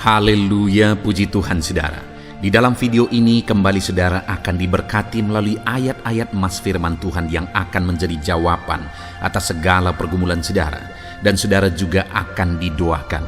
Haleluya, puji Tuhan saudara. Di dalam video ini kembali saudara akan diberkati melalui ayat-ayat emas firman Tuhan yang akan menjadi jawaban atas segala pergumulan saudara. Dan saudara juga akan didoakan.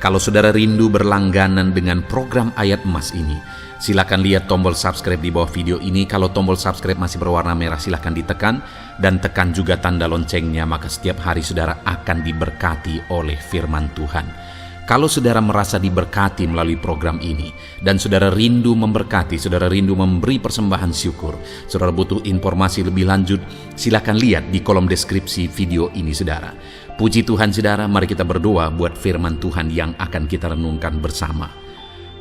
Kalau saudara rindu berlangganan dengan program ayat emas ini, silakan lihat tombol subscribe di bawah video ini. Kalau tombol subscribe masih berwarna merah, silakan ditekan dan tekan juga tanda loncengnya, maka setiap hari saudara akan diberkati oleh firman Tuhan. Kalau saudara merasa diberkati melalui program ini dan saudara rindu memberkati, saudara rindu memberi persembahan syukur, saudara butuh informasi lebih lanjut, silakan lihat di kolom deskripsi video ini saudara. Puji Tuhan saudara, mari kita berdoa buat firman Tuhan yang akan kita renungkan bersama.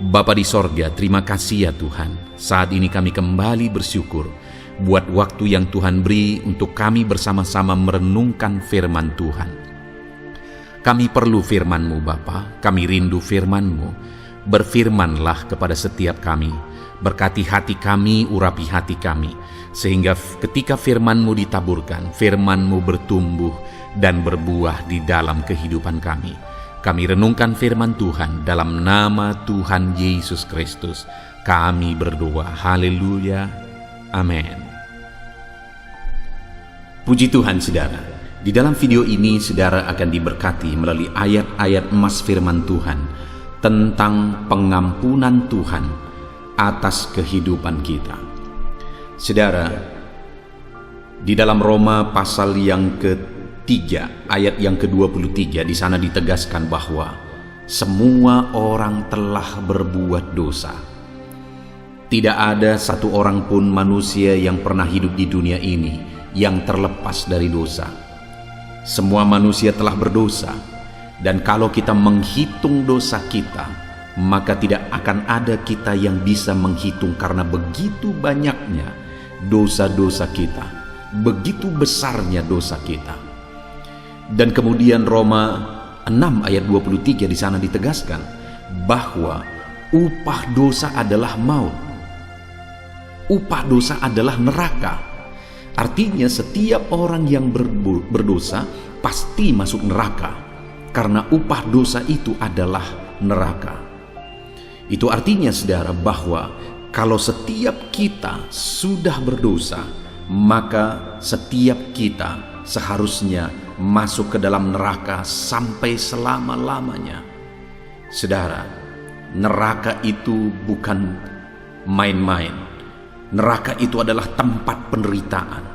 Bapa di sorga, terima kasih ya Tuhan. Saat ini kami kembali bersyukur buat waktu yang Tuhan beri untuk kami bersama-sama merenungkan firman Tuhan. Kami perlu firman-Mu Bapa, kami rindu firman-Mu. Berfirmanlah kepada setiap kami, berkati hati kami, urapi hati kami, sehingga ketika firman-Mu ditaburkan, firman-Mu bertumbuh dan berbuah di dalam kehidupan kami. Kami renungkan firman Tuhan dalam nama Tuhan Yesus Kristus. Kami berdoa, haleluya, amin. Puji Tuhan saudara. Di dalam video ini saudara akan diberkati melalui ayat-ayat emas firman Tuhan tentang pengampunan Tuhan atas kehidupan kita. Saudara, di dalam Roma pasal yang ketiga, ayat yang ke-23, di sana ditegaskan bahwa semua orang telah berbuat dosa. Tidak ada satu orang pun manusia yang pernah hidup di dunia ini yang terlepas dari dosa. Semua manusia telah berdosa, dan kalau kita menghitung dosa kita, maka tidak akan ada kita yang bisa menghitung karena begitu banyaknya dosa-dosa kita, begitu besarnya dosa kita. Dan kemudian Roma 6 ayat 23 di sana ditegaskan bahwa upah dosa adalah maut. Upah dosa adalah neraka. Artinya setiap orang yang berdosa pasti masuk neraka, karena upah dosa itu adalah neraka. Itu artinya saudara bahwa kalau setiap kita sudah berdosa, maka setiap kita seharusnya masuk ke dalam neraka sampai selama-lamanya. Saudara, neraka itu bukan main-main. Neraka itu adalah tempat penderitaan,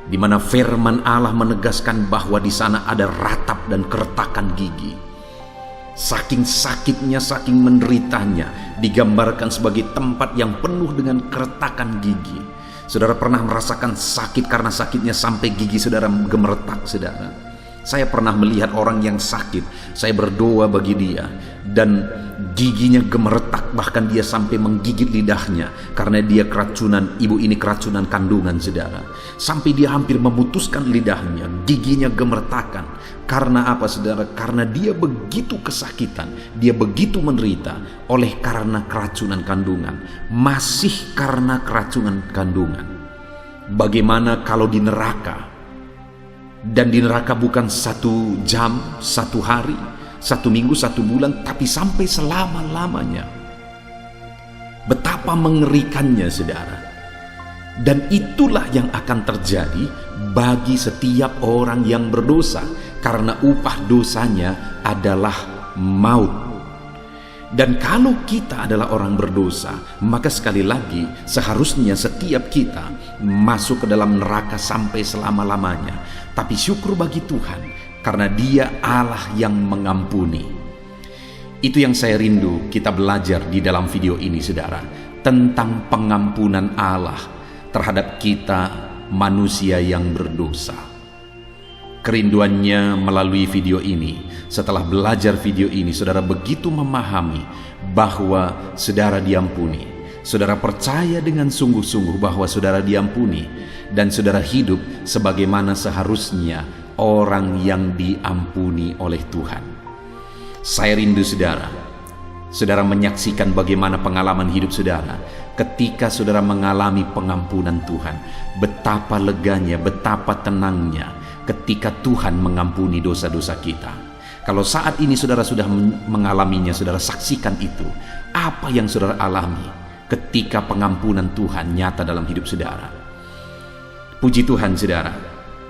di mana firman Allah menegaskan bahwa di sana ada ratap dan keretakan gigi. Saking sakitnya, saking menderitanya, digambarkan sebagai tempat yang penuh dengan keretakan gigi. Saudara pernah merasakan sakit karena sakitnya sampai gigi saudara gemeretak saudara? Saya pernah melihat orang yang sakit, saya berdoa bagi dia, dan giginya gemeretak, bahkan dia sampai menggigit lidahnya karena dia keracunan, ibu ini keracunan kandungan saudara. Sampai dia hampir memutuskan lidahnya, giginya gemeretakan. Karena apa saudara? Karena dia begitu kesakitan, dia begitu menderita oleh karena keracunan kandungan, masih karena keracunan kandungan. Bagaimana kalau di neraka? Dan di neraka bukan 1 jam, 1 hari, 1 minggu, 1 bulan, tapi sampai selama-lamanya. Betapa mengerikannya saudara. Dan itulah yang akan terjadi bagi setiap orang yang berdosa, karena upah dosanya adalah maut. Dan kalau kita adalah orang berdosa, maka sekali lagi seharusnya setiap kita masuk ke dalam neraka sampai selama-lamanya. Tapi syukur bagi Tuhan, karena Dia Allah yang mengampuni. Itu yang saya rindu kita belajar di dalam video ini saudara, tentang pengampunan Allah terhadap kita manusia yang berdosa. Kerinduannya melalui video ini, setelah belajar video ini, saudara begitu memahami bahwa saudara diampuni. Saudara percaya dengan sungguh-sungguh bahwa saudara diampuni, dan saudara hidup sebagaimana seharusnya orang yang diampuni oleh Tuhan. Saya rindu saudara, saudara menyaksikan bagaimana pengalaman hidup saudara ketika saudara mengalami pengampunan Tuhan. Betapa leganya, betapa tenangnya ketika Tuhan mengampuni dosa-dosa kita. Kalau saat ini saudara sudah mengalaminya, saudara saksikan itu. Apa yang saudara alami ketika pengampunan Tuhan nyata dalam hidup saudara? Puji Tuhan saudara.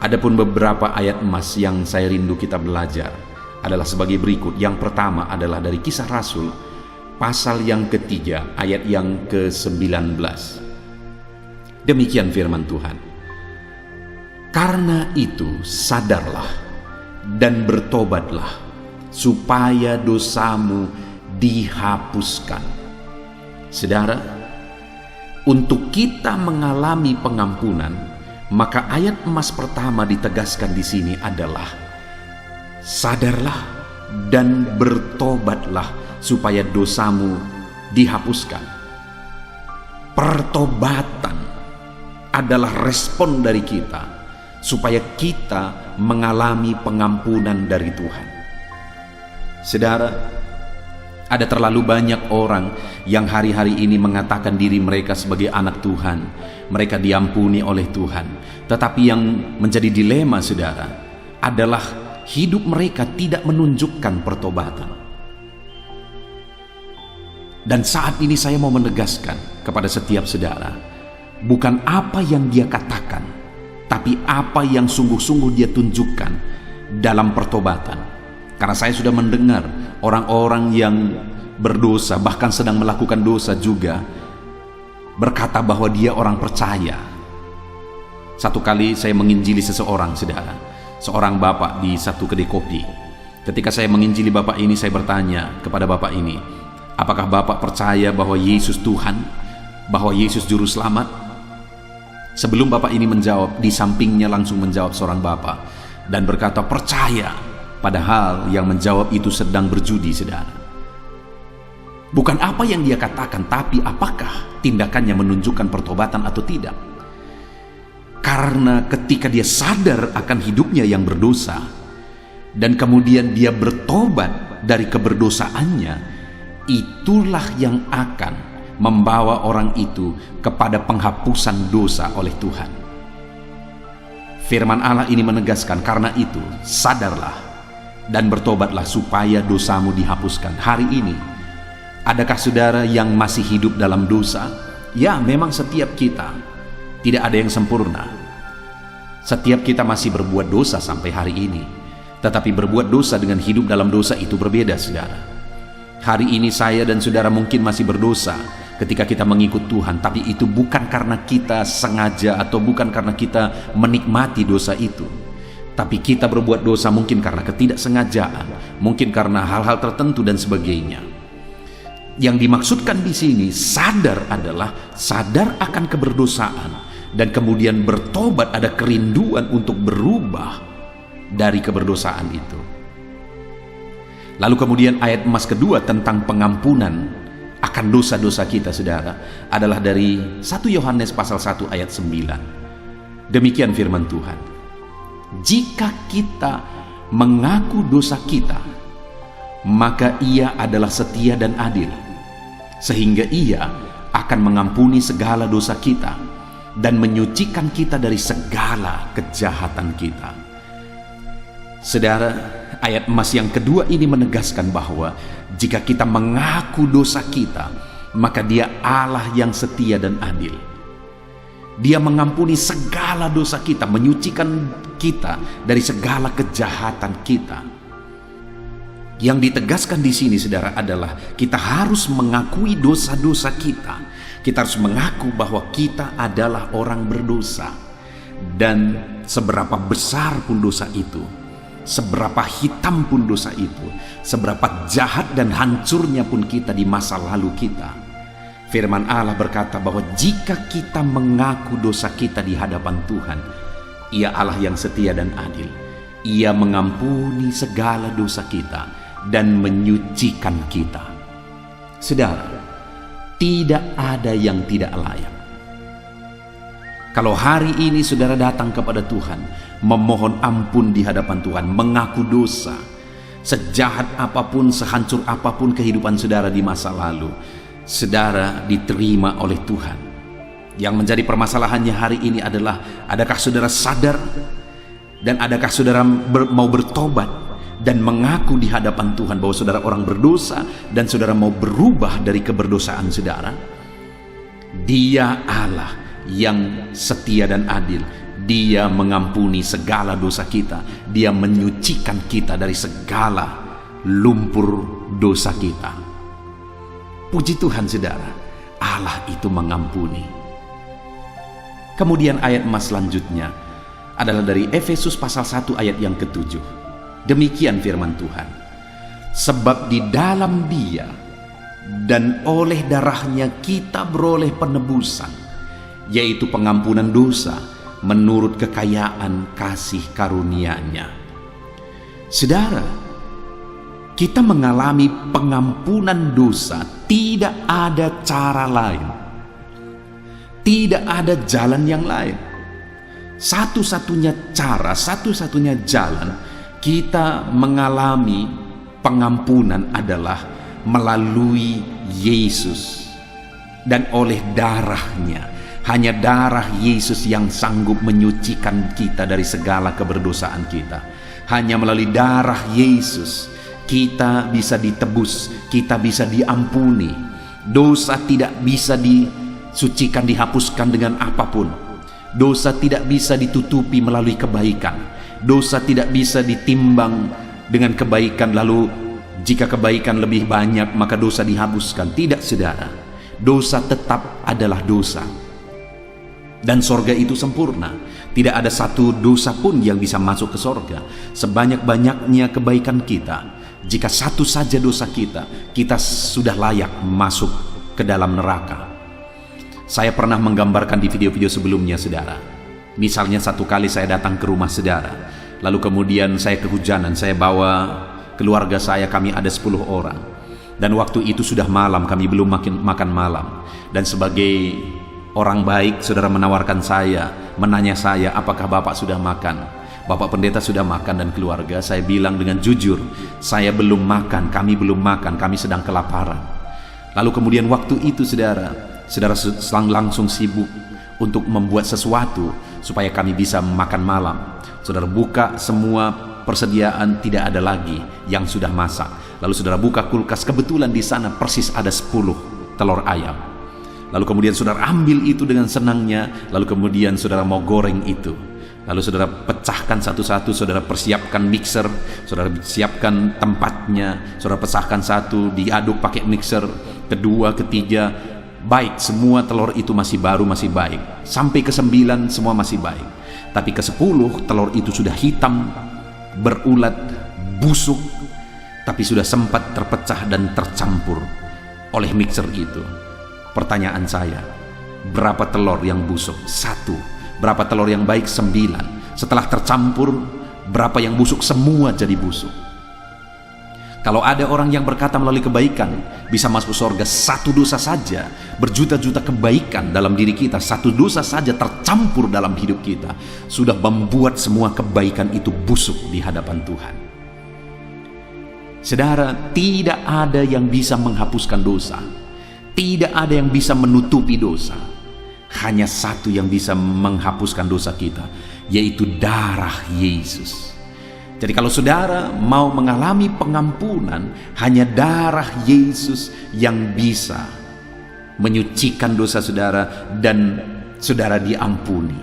Adapun beberapa ayat emas yang saya rindu kita belajar adalah sebagai berikut. Yang pertama adalah dari Kisah Rasul pasal yang ketiga ayat yang ke-19. Demikian firman Tuhan. Karena itu sadarlah dan bertobatlah supaya dosamu dihapuskan. Saudara, untuk kita mengalami pengampunan, maka ayat emas pertama ditegaskan di sini adalah sadarlah dan bertobatlah supaya dosamu dihapuskan. Pertobatan adalah respon dari kita supaya kita mengalami pengampunan dari Tuhan. Saudara, ada terlalu banyak orang yang hari-hari ini mengatakan diri mereka sebagai anak Tuhan. Mereka diampuni oleh Tuhan. Tetapi yang menjadi dilema saudara adalah hidup mereka tidak menunjukkan pertobatan. Dan saat ini saya mau menegaskan kepada setiap saudara, bukan apa yang dia katakan, tapi apa yang sungguh-sungguh dia tunjukkan dalam pertobatan. Karena saya sudah mendengar orang-orang yang berdosa, bahkan sedang melakukan dosa juga, berkata bahwa dia orang percaya. Satu kali saya menginjili seseorang, saudara, seorang bapak di satu kedai kopi. Ketika saya menginjili bapak ini, saya bertanya kepada bapak ini, apakah bapak percaya bahwa Yesus Tuhan, bahwa Yesus Juru Selamat? Sebelum bapak ini menjawab, di sampingnya langsung menjawab seorang bapak dan berkata percaya. Padahal yang menjawab itu sedang berjudi, saudara. Bukan apa yang dia katakan, tapi apakah tindakannya menunjukkan pertobatan atau tidak. Karena ketika dia sadar akan hidupnya yang berdosa, dan kemudian dia bertobat dari keberdosaannya, itulah yang akan membawa orang itu kepada penghapusan dosa oleh Tuhan. Firman Allah ini menegaskan, karena itu sadarlah dan bertobatlah supaya dosamu dihapuskan. Hari ini, adakah saudara yang masih hidup dalam dosa? Ya, memang setiap kita tidak ada yang sempurna. Setiap kita masih berbuat dosa sampai hari ini. Tetapi berbuat dosa dengan hidup dalam dosa itu berbeda, saudara. Hari ini saya dan saudara mungkin masih berdosa ketika kita mengikut Tuhan, tapi itu bukan karena kita sengaja atau bukan karena kita menikmati dosa itu. Tapi kita berbuat dosa mungkin karena ketidaksengajaan, mungkin karena hal-hal tertentu dan sebagainya. Yang dimaksudkan di sini sadar adalah sadar akan keberdosaan dan kemudian bertobat, ada kerinduan untuk berubah dari keberdosaan itu. Lalu kemudian ayat emas kedua tentang pengampunan akan dosa-dosa kita, saudara, adalah dari 1 Yohanes pasal 1 ayat 9. Demikian firman Tuhan. Jika kita mengaku dosa kita, maka Ia adalah setia dan adil, sehingga Ia akan mengampuni segala dosa kita dan menyucikan kita dari segala kejahatan kita. Saudara, ayat emas yang kedua ini menegaskan bahwa jika kita mengaku dosa kita, maka Dia Allah yang setia dan adil. Dia mengampuni segala dosa kita, menyucikan kita dari segala kejahatan kita. Yang ditegaskan di sini, saudara, adalah kita harus mengakui dosa-dosa kita. Kita harus mengaku bahwa kita adalah orang berdosa. Dan seberapa besar pun dosa itu, seberapa hitam pun dosa itu, seberapa jahat dan hancurnya pun kita di masa lalu kita, firman Allah berkata bahwa jika kita mengaku dosa kita di hadapan Tuhan, Ia Allah yang setia dan adil. Ia mengampuni segala dosa kita dan menyucikan kita. Saudara, tidak ada yang tidak layak. Kalau hari ini saudara datang kepada Tuhan, memohon ampun di hadapan Tuhan, mengaku dosa, sejahat apapun, sehancur apapun kehidupan saudara di masa lalu, saudara diterima oleh Tuhan. Yang menjadi permasalahannya hari ini adalah, adakah saudara sadar dan adakah saudara mau bertobat dan mengaku di hadapan Tuhan bahwa saudara orang berdosa dan saudara mau berubah dari keberdosaan saudara, Dia Allah yang setia dan adil. Dia mengampuni segala dosa kita. Dia menyucikan kita dari segala lumpur dosa kita. Puji Tuhan saudara, Allah itu mengampuni. Kemudian ayat emas selanjutnya adalah dari Efesus pasal 1 ayat yang ke-7. Demikian firman Tuhan. Sebab di dalam Dia dan oleh darahnya kita beroleh penebusan, yaitu pengampunan dosa menurut kekayaan kasih karunia-Nya. Saudara, kita mengalami pengampunan dosa, tidak ada cara lain. Tidak ada jalan yang lain. Satu-satunya cara, satu-satunya jalan kita mengalami pengampunan adalah melalui Yesus dan oleh darahnya. Hanya darah Yesus yang sanggup menyucikan kita dari segala keberdosaan kita. Hanya melalui darah Yesus kita bisa ditebus, kita bisa diampuni. Dosa tidak bisa disucikan, dihapuskan dengan apapun. Dosa tidak bisa ditutupi melalui kebaikan. Dosa tidak bisa ditimbang dengan kebaikan, lalu jika kebaikan lebih banyak maka dosa dihapuskan. Tidak saudara, dosa tetap adalah dosa. Dan sorga itu sempurna. Tidak ada satu dosa pun yang bisa masuk ke sorga. Sebanyak-banyaknya kebaikan kita, jika satu saja dosa kita, kita sudah layak masuk ke dalam neraka. Saya pernah menggambarkan di video-video sebelumnya saudara. Misalnya satu kali saya datang ke rumah saudara, lalu kemudian saya kehujanan, saya bawa keluarga saya, kami ada 10 orang. Dan waktu itu sudah malam, kami belum makan malam. Dan sebagai orang baik, saudara menawarkan saya, menanya saya, apakah Bapak sudah makan? Bapak pendeta sudah makan dan keluarga. Saya bilang dengan jujur, saya belum makan, kami belum makan, kami sedang kelaparan. Lalu kemudian waktu itu saudara langsung sibuk untuk membuat sesuatu supaya kami bisa makan malam. Saudara buka semua persediaan, tidak ada lagi yang sudah masak. Lalu saudara buka kulkas, kebetulan di sana persis ada 10 telur ayam. Lalu kemudian saudara ambil itu dengan senangnya, lalu kemudian saudara mau goreng itu. Lalu saudara pecahkan satu-satu, saudara persiapkan mixer, saudara siapkan tempatnya, saudara pecahkan satu, diaduk pakai mixer, kedua, ketiga, baik, semua telur itu masih baru, masih baik. Sampai ke-9 semua masih baik. Tapi ke-10 telur itu sudah hitam, berulat, busuk, tapi sudah sempat terpecah dan tercampur oleh mixer itu. Pertanyaan saya, berapa telur yang busuk? 1. Berapa telur yang baik? 9. Setelah tercampur, berapa yang busuk? Semua jadi busuk. Kalau ada orang yang berkata melalui kebaikan bisa masuk surga, satu dosa saja, berjuta-juta kebaikan dalam diri kita, satu dosa saja tercampur dalam hidup kita, sudah membuat semua kebaikan itu busuk di hadapan Tuhan. Saudara, tidak ada yang bisa menghapuskan dosa. Tidak ada yang bisa menutupi dosa. Hanya satu yang bisa menghapuskan dosa kita, yaitu darah Yesus. Jadi kalau saudara mau mengalami pengampunan, hanya darah Yesus yang bisa menyucikan dosa saudara dan saudara diampuni.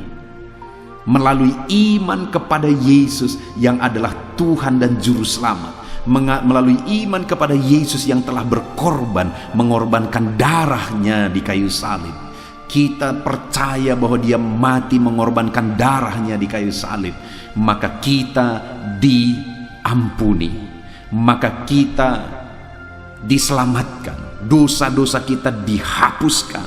Melalui iman kepada Yesus yang adalah Tuhan dan Juru Selamat. Melalui iman kepada Yesus yang telah berkorban, mengorbankan darahnya di kayu salib. Kita percaya bahwa Dia mati mengorbankan darahnya di kayu salib, maka kita diampuni, maka kita diselamatkan, dosa-dosa kita dihapuskan.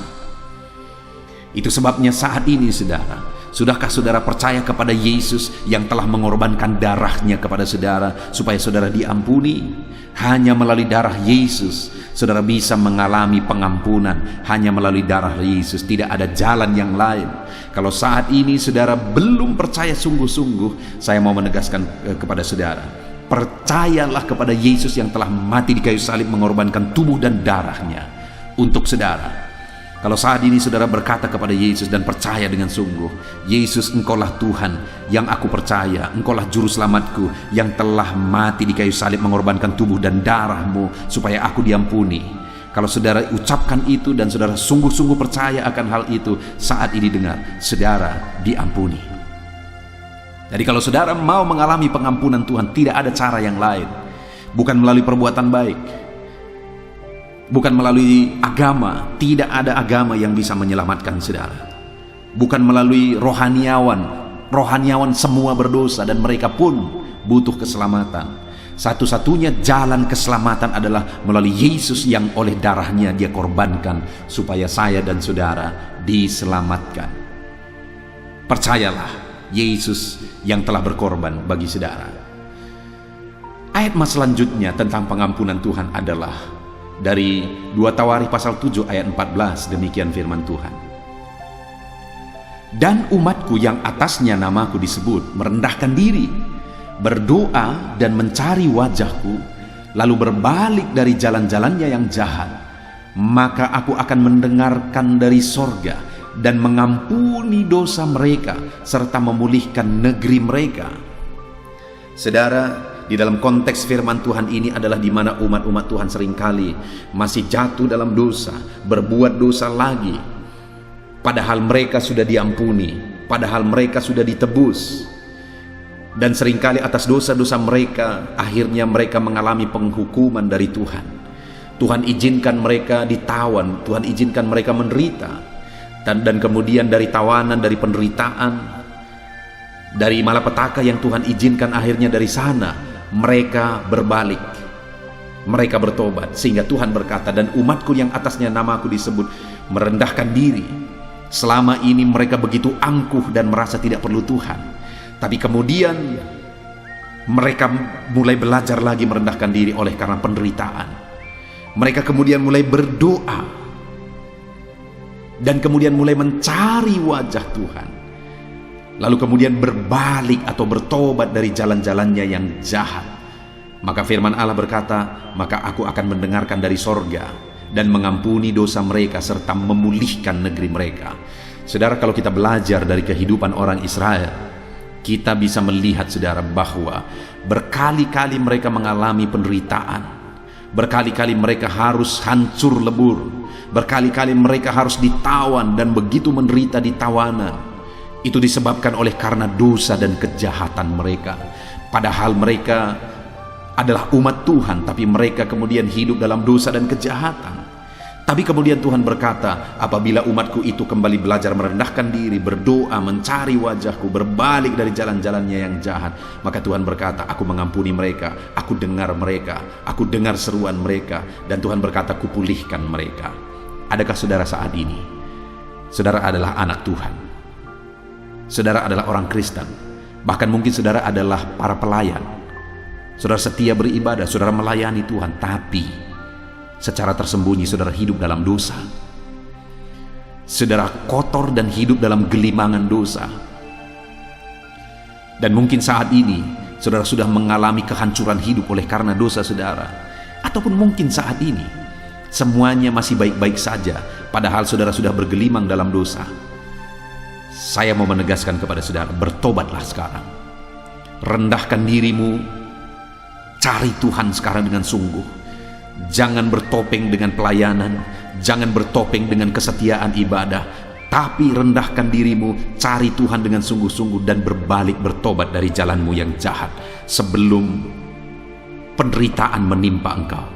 Itu sebabnya saat ini saudara, sudahkah saudara percaya kepada Yesus yang telah mengorbankan darahnya kepada saudara supaya saudara diampuni? Hanya melalui darah Yesus saudara bisa mengalami pengampunan. Hanya melalui darah Yesus, tidak ada jalan yang lain. Kalau saat ini saudara belum percaya sungguh-sungguh, saya mau menegaskan kepada saudara, percayalah kepada Yesus yang telah mati di kayu salib mengorbankan tubuh dan darahnya untuk saudara. Kalau saat ini saudara berkata kepada Yesus dan percaya dengan sungguh, Yesus, Engkaulah Tuhan yang aku percaya, Engkaulah Juru Selamatku yang telah mati di kayu salib mengorbankan tubuh dan darah-Mu supaya aku diampuni. Kalau saudara ucapkan itu dan saudara sungguh-sungguh percaya akan hal itu, saat ini dengar, saudara diampuni. Jadi kalau saudara mau mengalami pengampunan Tuhan, tidak ada cara yang lain. Bukan melalui perbuatan baik, bukan melalui agama. Tidak ada agama yang bisa menyelamatkan saudara. Bukan melalui rohaniawan. Rohaniawan semua berdosa dan mereka pun butuh keselamatan. Satu-satunya jalan keselamatan adalah melalui Yesus yang oleh darahnya Dia korbankan supaya saya dan saudara diselamatkan. Percayalah, Yesus yang telah berkorban bagi saudara. Ayat mas selanjutnya tentang pengampunan Tuhan adalah dari 2 Tawarikh pasal 7 ayat 14. Demikian firman Tuhan. Dan umatku yang atasnya namaku disebut merendahkan diri, berdoa dan mencari wajahku, lalu berbalik dari jalan-jalannya yang jahat, maka aku akan mendengarkan dari sorga dan mengampuni dosa mereka serta memulihkan negeri mereka. Saudara, di dalam konteks firman Tuhan ini adalah di mana umat-umat Tuhan seringkali masih jatuh dalam dosa, berbuat dosa lagi, padahal mereka sudah diampuni, padahal mereka sudah ditebus. Dan seringkali atas dosa-dosa mereka, akhirnya mereka mengalami penghukuman dari Tuhan. Tuhan izinkan mereka ditawan, Tuhan izinkan mereka menderita, dan kemudian dari tawanan, dari penderitaan, dari malapetaka yang Tuhan izinkan, akhirnya dari sana mereka berbalik, mereka bertobat, sehingga Tuhan berkata, dan umatku yang atasnya namaku disebut merendahkan diri. Selama ini mereka begitu angkuh dan merasa tidak perlu Tuhan, tapi kemudian mereka mulai belajar lagi merendahkan diri oleh karena penderitaan. Mereka kemudian mulai berdoa dan kemudian mulai mencari wajah Tuhan, lalu kemudian berbalik atau bertobat dari jalan-jalannya yang jahat. Maka firman Allah berkata, maka aku akan mendengarkan dari sorga dan mengampuni dosa mereka serta memulihkan negeri mereka. Saudara, kalau kita belajar dari kehidupan orang Israel, kita bisa melihat saudara bahwa berkali-kali mereka mengalami penderitaan, berkali-kali mereka harus hancur lebur, berkali-kali mereka harus ditawan dan begitu menderita di tawanan. Itu disebabkan oleh karena dosa dan kejahatan mereka. Padahal mereka adalah umat Tuhan, tapi mereka kemudian hidup dalam dosa dan kejahatan. Tapi kemudian Tuhan berkata, apabila umatku itu kembali belajar merendahkan diri, berdoa, mencari wajahku, berbalik dari jalan-jalannya yang jahat, maka Tuhan berkata, aku mengampuni mereka, aku dengar mereka, aku dengar seruan mereka, dan Tuhan berkata, kupulihkan mereka. Adakah saudara saat ini, saudara adalah anak Tuhan, saudara adalah orang Kristen, bahkan mungkin saudara adalah para pelayan, saudara setia beribadah, saudara melayani Tuhan, tapi secara tersembunyi saudara hidup dalam dosa, saudara kotor dan hidup dalam gelimangan dosa. Dan mungkin saat ini saudara sudah mengalami kehancuran hidup oleh karena dosa saudara, ataupun mungkin saat ini semuanya masih baik-baik saja padahal saudara sudah bergelimang dalam dosa. Saya mau menegaskan kepada saudara, bertobatlah sekarang, rendahkan dirimu, cari Tuhan sekarang dengan sungguh. Jangan bertopeng dengan pelayanan, jangan bertopeng dengan kesetiaan ibadah, tapi rendahkan dirimu, cari Tuhan dengan sungguh-sungguh dan berbalik, bertobat dari jalanmu yang jahat sebelum penderitaan menimpa engkau.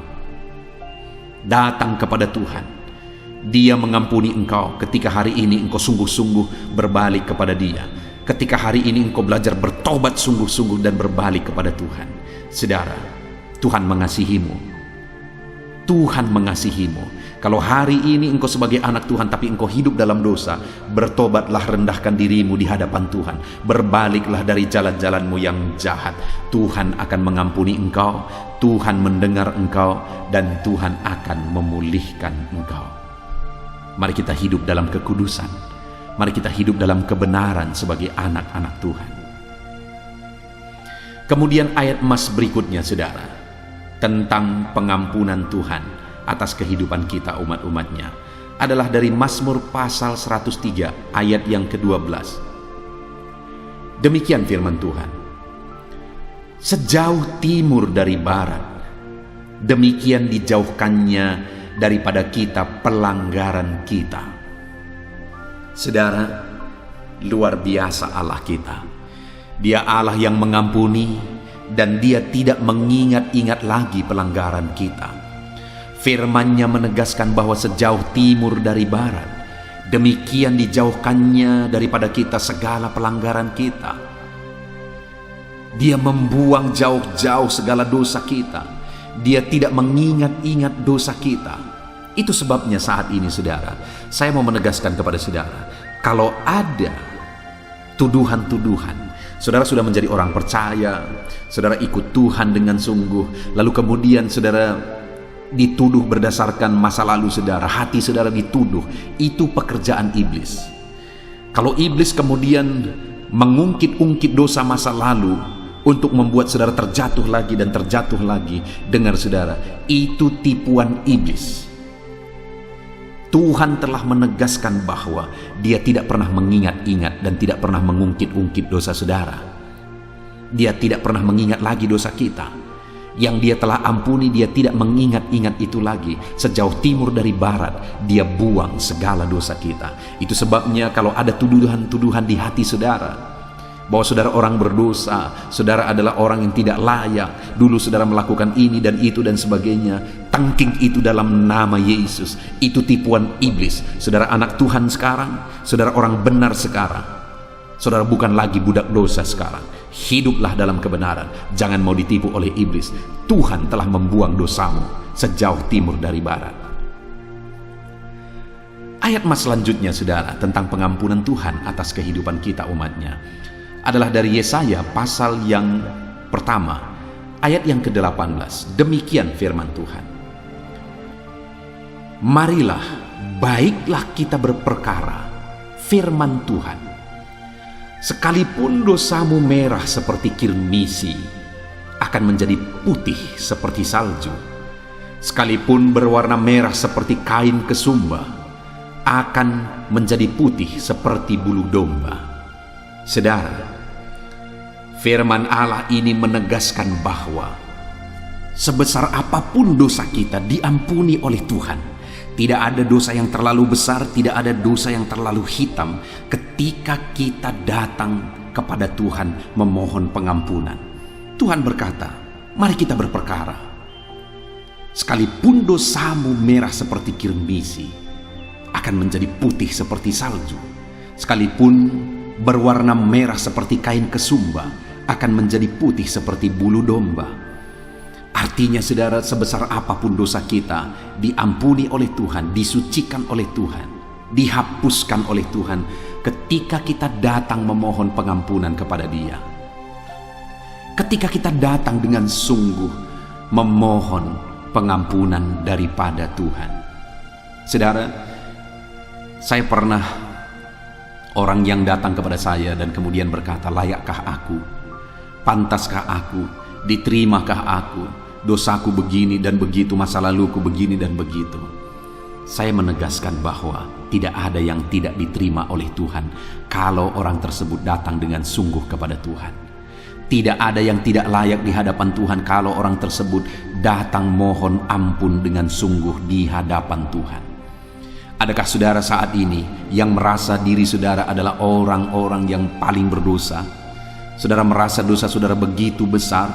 Datang kepada Tuhan, Dia mengampuni engkau ketika hari ini engkau sungguh-sungguh berbalik kepada Dia, ketika hari ini engkau belajar bertobat sungguh-sungguh dan berbalik kepada Tuhan. Saudara, Tuhan mengasihimu, Tuhan mengasihimu. Kalau hari ini engkau sebagai anak Tuhan tapi engkau hidup dalam dosa, bertobatlah, rendahkan dirimu di hadapan Tuhan, berbaliklah dari jalan-jalanmu yang jahat. Tuhan akan mengampuni engkau, Tuhan mendengar engkau, dan Tuhan akan memulihkan engkau. Mari kita hidup dalam kekudusan, mari kita hidup dalam kebenaran sebagai anak-anak Tuhan. Kemudian ayat emas berikutnya saudara, tentang pengampunan Tuhan atas kehidupan kita umat-umatnya. adalah dari Mazmur pasal 103 ayat yang ke-12. Demikian firman Tuhan. Sejauh timur dari barat, demikian dijauhkannya daripada kita pelanggaran kita. Saudara, luar biasa Allah kita. Dia Allah yang mengampuni dan Dia tidak mengingat-ingat lagi pelanggaran kita. Firman-Nya menegaskan bahwa sejauh timur dari barat, demikian dijauhkannya daripada kita segala pelanggaran kita. Dia membuang jauh-jauh segala dosa kita. Dia tidak mengingat-ingat dosa kita. Itu sebabnya saat ini saudara, saya mau menegaskan kepada saudara, kalau ada tuduhan-tuduhan, saudara sudah menjadi orang percaya, saudara ikut Tuhan dengan sungguh, lalu kemudian saudara dituduh berdasarkan masa lalu saudara, hati saudara dituduh, itu pekerjaan iblis. Kalau iblis kemudian mengungkit-ungkit dosa masa lalu untuk membuat saudara terjatuh lagi dan terjatuh lagi, dengar saudara, itu tipuan iblis. Tuhan telah menegaskan bahwa Dia tidak pernah mengingat-ingat dan tidak pernah mengungkit-ungkit dosa saudara. Dia tidak pernah mengingat lagi dosa kita. Yang Dia telah ampuni, Dia tidak mengingat-ingat itu lagi. Sejauh timur dari barat, Dia buang segala dosa kita. Itu sebabnya kalau ada tuduhan-tuduhan di hati saudara, bahwa saudara orang berdosa, saudara adalah orang yang tidak layak, dulu saudara melakukan ini dan itu dan sebagainya, tangking itu dalam nama Yesus. Itu tipuan iblis. Saudara anak Tuhan sekarang, saudara orang benar sekarang, saudara bukan lagi budak dosa sekarang. Hiduplah dalam kebenaran, jangan mau ditipu oleh iblis. Tuhan telah membuang dosamu sejauh timur dari barat. Ayat mas selanjutnya saudara, tentang pengampunan Tuhan atas kehidupan kita umatnya, adalah dari Yesaya pasal yang pertama ayat yang ke-18. Demikian firman Tuhan. Marilah, baiklah kita berperkara firman Tuhan. Sekalipun dosamu merah seperti kirmisi, akan menjadi putih seperti salju. Sekalipun berwarna merah seperti kain kesumba, akan menjadi putih seperti bulu domba. Saudara, firman Allah ini menegaskan bahwa sebesar apapun dosa kita diampuni oleh Tuhan. Tidak ada dosa yang terlalu besar, tidak ada dosa yang terlalu hitam ketika kita datang kepada Tuhan memohon pengampunan. Tuhan berkata, mari kita berperkara. Sekalipun dosamu merah seperti kirmisi, akan menjadi putih seperti salju. Sekalipun berwarna merah seperti kain kesumba, akan menjadi putih seperti bulu domba. Artinya saudara, sebesar apapun dosa kita diampuni oleh Tuhan, disucikan oleh Tuhan, dihapuskan oleh Tuhan ketika kita datang memohon pengampunan kepada Dia. Ketika kita datang dengan sungguh memohon pengampunan daripada Tuhan. Saudara, saya pernah orang yang datang kepada saya dan kemudian berkata, layakkah aku? Pantaskah aku? Diterimakah aku? Dosaku begini dan begitu, masa laluku begini dan begitu. Saya menegaskan bahwa tidak ada yang tidak diterima oleh Tuhan kalau orang tersebut datang dengan sungguh kepada Tuhan. Tidak ada yang tidak layak di hadapan Tuhan kalau orang tersebut datang mohon ampun dengan sungguh di hadapan Tuhan. Adakah saudara saat ini yang merasa diri saudara adalah orang-orang yang paling berdosa? Saudara merasa dosa saudara begitu besar,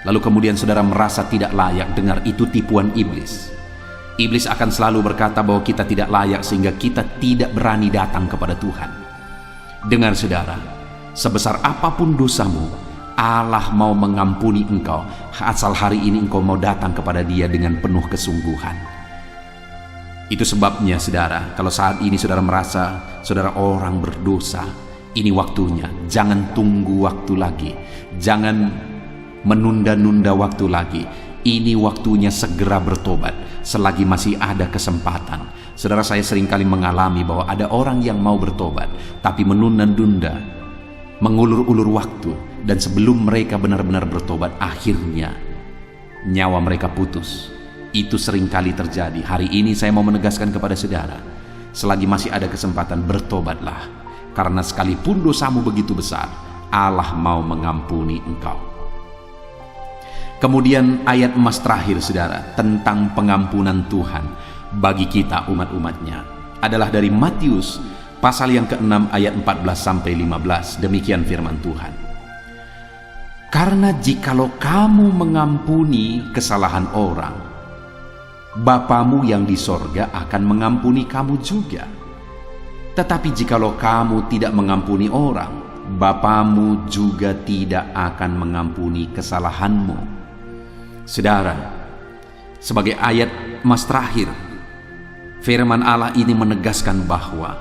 lalu kemudian saudara merasa tidak layak. Dengar, itu tipuan iblis. Iblis akan selalu berkata bahwa kita tidak layak sehingga kita tidak berani datang kepada Tuhan. Dengar saudara, sebesar apapun dosamu, Allah mau mengampuni engkau asal hari ini engkau mau datang kepada Dia dengan penuh kesungguhan. Itu sebabnya saudara, kalau saat ini saudara merasa saudara orang berdosa, ini waktunya. Jangan tunggu waktu lagi, jangan menunda-nunda waktu lagi. Ini waktunya segera bertobat selagi masih ada kesempatan. Saudara, saya seringkali mengalami bahwa ada orang yang mau bertobat tapi menunda-nunda, mengulur-ulur waktu, dan sebelum mereka benar-benar bertobat, akhirnya nyawa mereka putus. Itu seringkali terjadi. Hari ini saya mau menegaskan kepada saudara, selagi masih ada kesempatan, bertobatlah. Karena sekalipun dosamu begitu besar, Allah mau mengampuni engkau. Kemudian ayat emas terakhir saudara, tentang pengampunan Tuhan bagi kita umat-umatnya, adalah dari Matius pasal yang ke-6 ayat 14-15. Demikian firman Tuhan. Karena jikalau kamu mengampuni kesalahan orang, Bapamu yang di sorga akan mengampuni kamu juga. Tetapi jikalau kamu tidak mengampuni orang, Bapamu juga tidak akan mengampuni kesalahanmu. Saudara, sebagai ayat emas terakhir, firman Allah ini menegaskan bahwa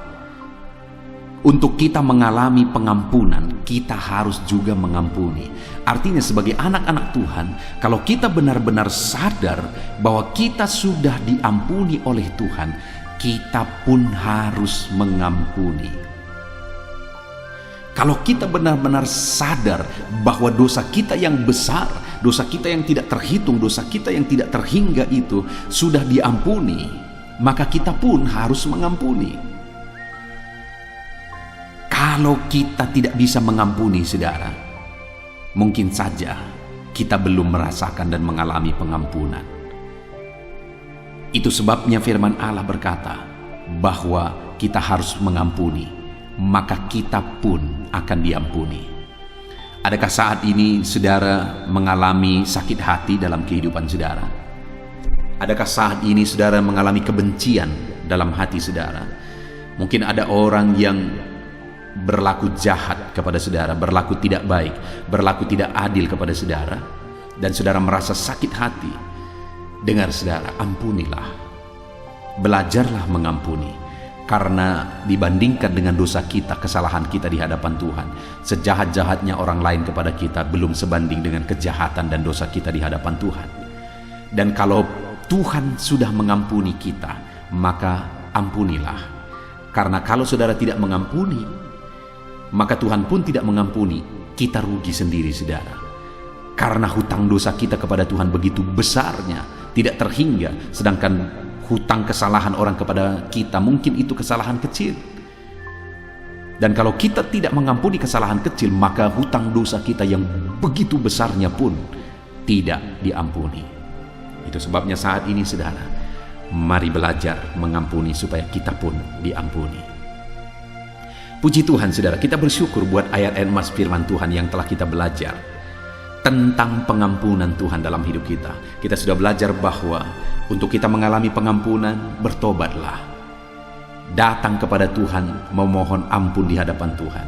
untuk kita mengalami pengampunan, kita harus juga mengampuni. Artinya sebagai anak-anak Tuhan, kalau kita benar-benar sadar bahwa kita sudah diampuni oleh Tuhan, kita pun harus mengampuni. Kalau kita benar-benar sadar bahwa dosa kita yang besar, dosa kita yang tidak terhitung, dosa kita yang tidak terhingga itu sudah diampuni, maka kita pun harus mengampuni. Kalau kita tidak bisa mengampuni saudara, mungkin saja kita belum merasakan dan mengalami pengampunan. Itu sebabnya firman Allah berkata bahwa kita harus mengampuni, maka kita pun akan diampuni. Adakah saat ini saudara mengalami sakit hati dalam kehidupan saudara? Adakah saat ini saudara mengalami kebencian dalam hati saudara? Mungkin ada orang yang berlaku jahat kepada saudara, berlaku tidak baik, berlaku tidak adil kepada saudara, dan saudara merasa sakit hati. Dengar saudara, ampunilah, belajarlah mengampuni, karena dibandingkan dengan dosa kita, kesalahan kita di hadapan Tuhan, sejahat-jahatnya orang lain kepada kita belum sebanding dengan kejahatan dan dosa kita di hadapan Tuhan. Dan kalau Tuhan sudah mengampuni kita, maka ampunilah, karena kalau saudara tidak mengampuni, maka Tuhan pun tidak mengampuni. Kita rugi sendiri saudara, karena hutang dosa kita kepada Tuhan begitu besarnya, tidak terhingga. Sedangkan hutang kesalahan orang kepada kita, mungkin itu kesalahan kecil. Dan kalau kita tidak mengampuni kesalahan kecil, maka hutang dosa kita yang begitu besarnya pun tidak diampuni. Itu sebabnya saat ini saudara, mari belajar mengampuni supaya kita pun diampuni. Puji Tuhan saudara, kita bersyukur buat ayat-ayat emas firman Tuhan yang telah kita belajar tentang pengampunan Tuhan dalam hidup kita. Kita sudah belajar bahwa untuk kita mengalami pengampunan, bertobatlah, datang kepada Tuhan, memohon ampun di hadapan Tuhan.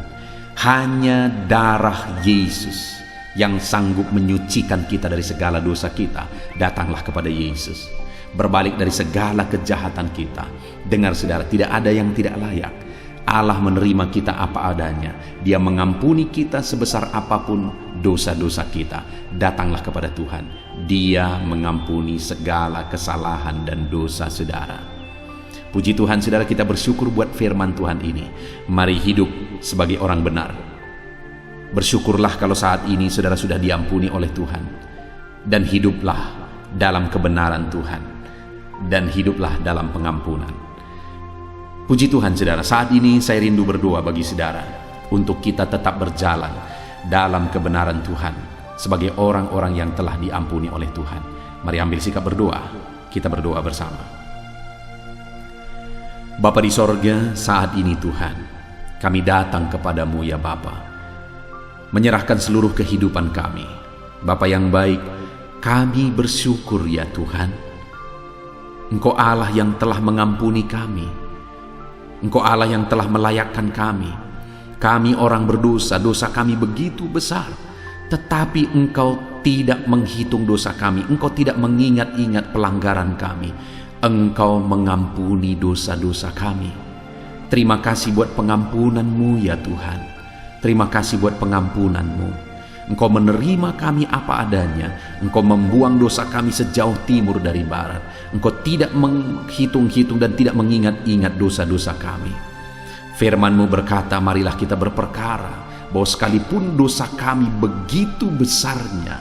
Hanya darah Yesus yang sanggup menyucikan kita dari segala dosa kita. Datanglah kepada Yesus, berbalik dari segala kejahatan kita. Dengar saudara, tidak ada yang tidak layak. Allah menerima kita apa adanya. Dia mengampuni kita sebesar apapun dosa-dosa kita. Datanglah kepada Tuhan. Dia mengampuni segala kesalahan dan dosa saudara. Puji Tuhan saudara, kita bersyukur buat firman Tuhan ini. Mari hidup sebagai orang benar. Bersyukurlah kalau saat ini saudara sudah diampuni oleh Tuhan. Dan hiduplah dalam kebenaran Tuhan. Dan hiduplah dalam pengampunan. Puji Tuhan saudara, saat ini saya rindu berdoa bagi saudara untuk kita tetap berjalan dalam kebenaran Tuhan sebagai orang-orang yang telah diampuni oleh Tuhan. Mari ambil sikap berdoa, kita berdoa bersama. Bapa di sorga, saat ini Tuhan, kami datang kepadamu ya Bapa, menyerahkan seluruh kehidupan kami. Bapa yang baik, kami bersyukur ya Tuhan, Engkau Allah yang telah mengampuni kami. Engkau Allah yang telah melayakkan kami. Kami orang berdosa, dosa kami begitu besar. Tetapi Engkau tidak menghitung dosa kami. Engkau tidak mengingat-ingat pelanggaran kami. Engkau mengampuni dosa-dosa kami. Terima kasih buat pengampunan-Mu ya Tuhan. Terima kasih buat pengampunan-Mu. Engkau menerima kami apa adanya. Engkau membuang dosa kami sejauh timur dari barat. Engkau tidak menghitung-hitung dan tidak mengingat-ingat dosa-dosa kami. Firman-Mu berkata, marilah kita berperkara bahwa sekalipun dosa kami begitu besarnya,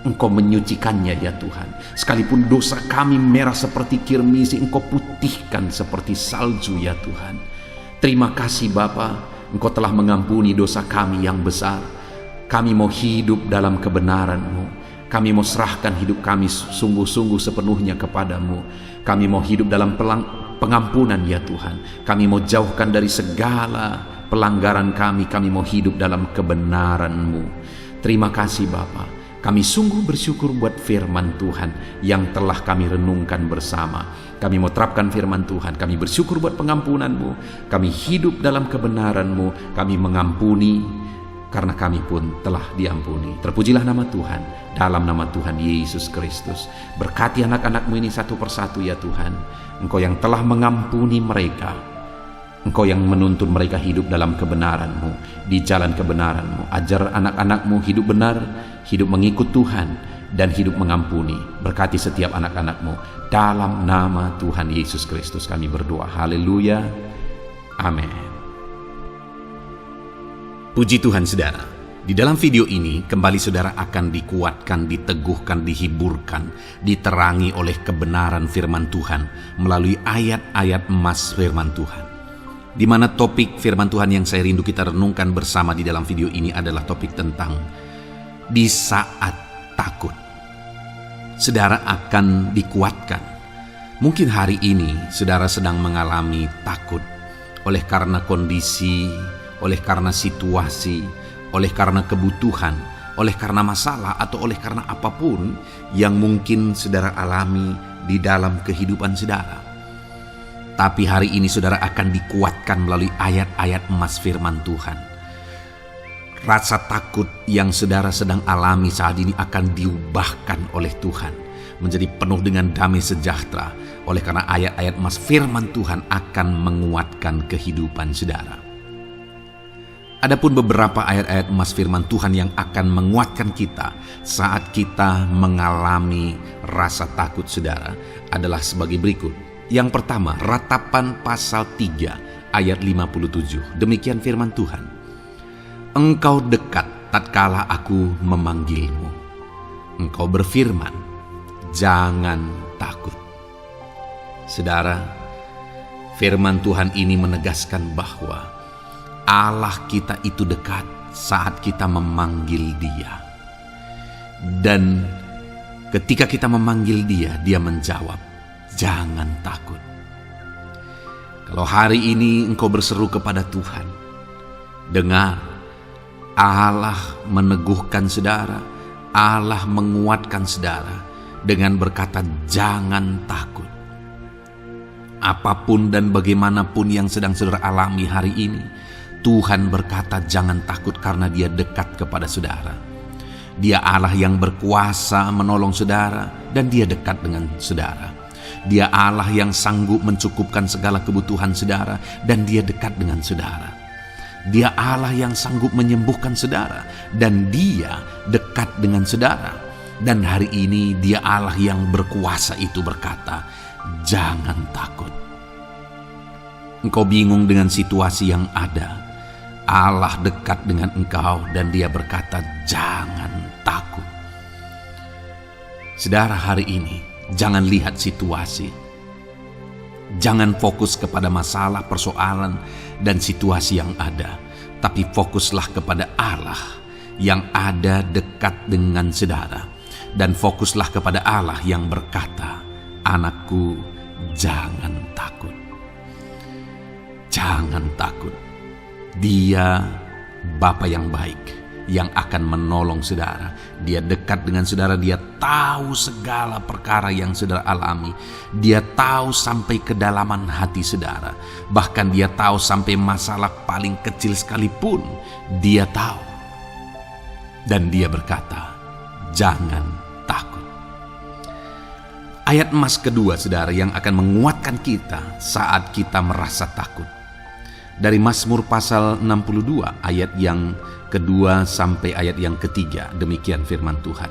Engkau menyucikannya ya Tuhan. Sekalipun dosa kami merah seperti kirmisi, Engkau putihkan seperti salju ya Tuhan. Terima kasih Bapa, Engkau telah mengampuni dosa kami yang besar. Kami mau hidup dalam kebenaran-Mu. Kami mau serahkan hidup kami sungguh-sungguh sepenuhnya kepadamu. Kami mau hidup dalam pengampunan ya Tuhan. Kami mau jauhkan dari segala pelanggaran kami. Kami mau hidup dalam kebenaran-Mu. Terima kasih Bapa. Kami sungguh bersyukur buat firman Tuhan yang telah kami renungkan bersama. Kami mau terapkan firman Tuhan. Kami bersyukur buat pengampunan-Mu. Kami hidup dalam kebenaran-Mu. Kami mengampuni karena kami pun telah diampuni. Terpujilah nama Tuhan. Dalam nama Tuhan Yesus Kristus. Berkati anak-anak-Mu ini satu persatu ya Tuhan. Engkau yang telah mengampuni mereka. Engkau yang menuntun mereka hidup dalam kebenaran-Mu, di jalan kebenaran-Mu. Ajar anak-anak-Mu hidup benar, hidup mengikut Tuhan, dan hidup mengampuni. Berkati setiap anak-anak-Mu. Dalam nama Tuhan Yesus Kristus kami berdoa. Haleluya. Amin. Puji Tuhan saudara. Di dalam video ini kembali saudara akan dikuatkan, diteguhkan, dihiburkan, diterangi oleh kebenaran firman Tuhan melalui ayat-ayat emas firman Tuhan. Di mana topik firman Tuhan yang saya rindu kita renungkan bersama di dalam video ini adalah topik tentang di saat takut. Saudara akan dikuatkan. Mungkin hari ini saudara sedang mengalami takut oleh karena kondisi, oleh karena situasi, oleh karena kebutuhan, oleh karena masalah, atau oleh karena apapun yang mungkin saudara alami di dalam kehidupan saudara. Tapi hari ini saudara akan dikuatkan melalui ayat-ayat emas firman Tuhan. Rasa takut yang saudara sedang alami saat ini akan diubahkan oleh Tuhan menjadi penuh dengan damai sejahtera. Oleh karena ayat-ayat emas firman Tuhan akan menguatkan kehidupan saudara. Adapun beberapa ayat-ayat emas firman Tuhan yang akan menguatkan kita saat kita mengalami rasa takut saudara adalah sebagai berikut. Yang pertama, Ratapan pasal 3 ayat 57. Demikian firman Tuhan. Engkau dekat tatkala aku memanggilmu. Engkau berfirman, jangan takut. Saudara, firman Tuhan ini menegaskan bahwa Allah kita itu dekat saat kita memanggil Dia. Dan ketika kita memanggil Dia, Dia menjawab, jangan takut. Kalau hari ini engkau berseru kepada Tuhan, dengar, Allah meneguhkan saudara, Allah menguatkan saudara dengan berkata jangan takut. Apapun dan bagaimanapun yang sedang saudara alami hari ini, Tuhan berkata jangan takut karena Dia dekat kepada saudara. Dia Allah yang berkuasa menolong saudara dan Dia dekat dengan saudara. Dia Allah yang sanggup mencukupkan segala kebutuhan saudara dan Dia dekat dengan saudara. Dia Allah yang sanggup menyembuhkan saudara dan Dia dekat dengan saudara. Dan hari ini Dia Allah yang berkuasa itu berkata, jangan takut. Engkau bingung dengan situasi yang ada. Allah dekat dengan engkau dan Dia berkata, jangan takut. Saudara, hari ini jangan lihat situasi. Jangan fokus kepada masalah, persoalan, dan situasi yang ada. Tapi fokuslah kepada Allah yang ada dekat dengan saudara. Dan fokuslah kepada Allah yang berkata, anakku, jangan takut. Jangan takut. Dia Bapa yang baik, yang akan menolong saudara. Dia dekat dengan saudara. Dia tahu segala perkara yang saudara alami. Dia tahu sampai kedalaman hati saudara. Bahkan Dia tahu sampai masalah paling kecil sekalipun Dia tahu. Dan Dia berkata, jangan takut. Ayat emas kedua saudara yang akan menguatkan kita saat kita merasa takut. Dari Mazmur pasal 62 ayat yang kedua sampai ayat yang ketiga. Demikian firman Tuhan.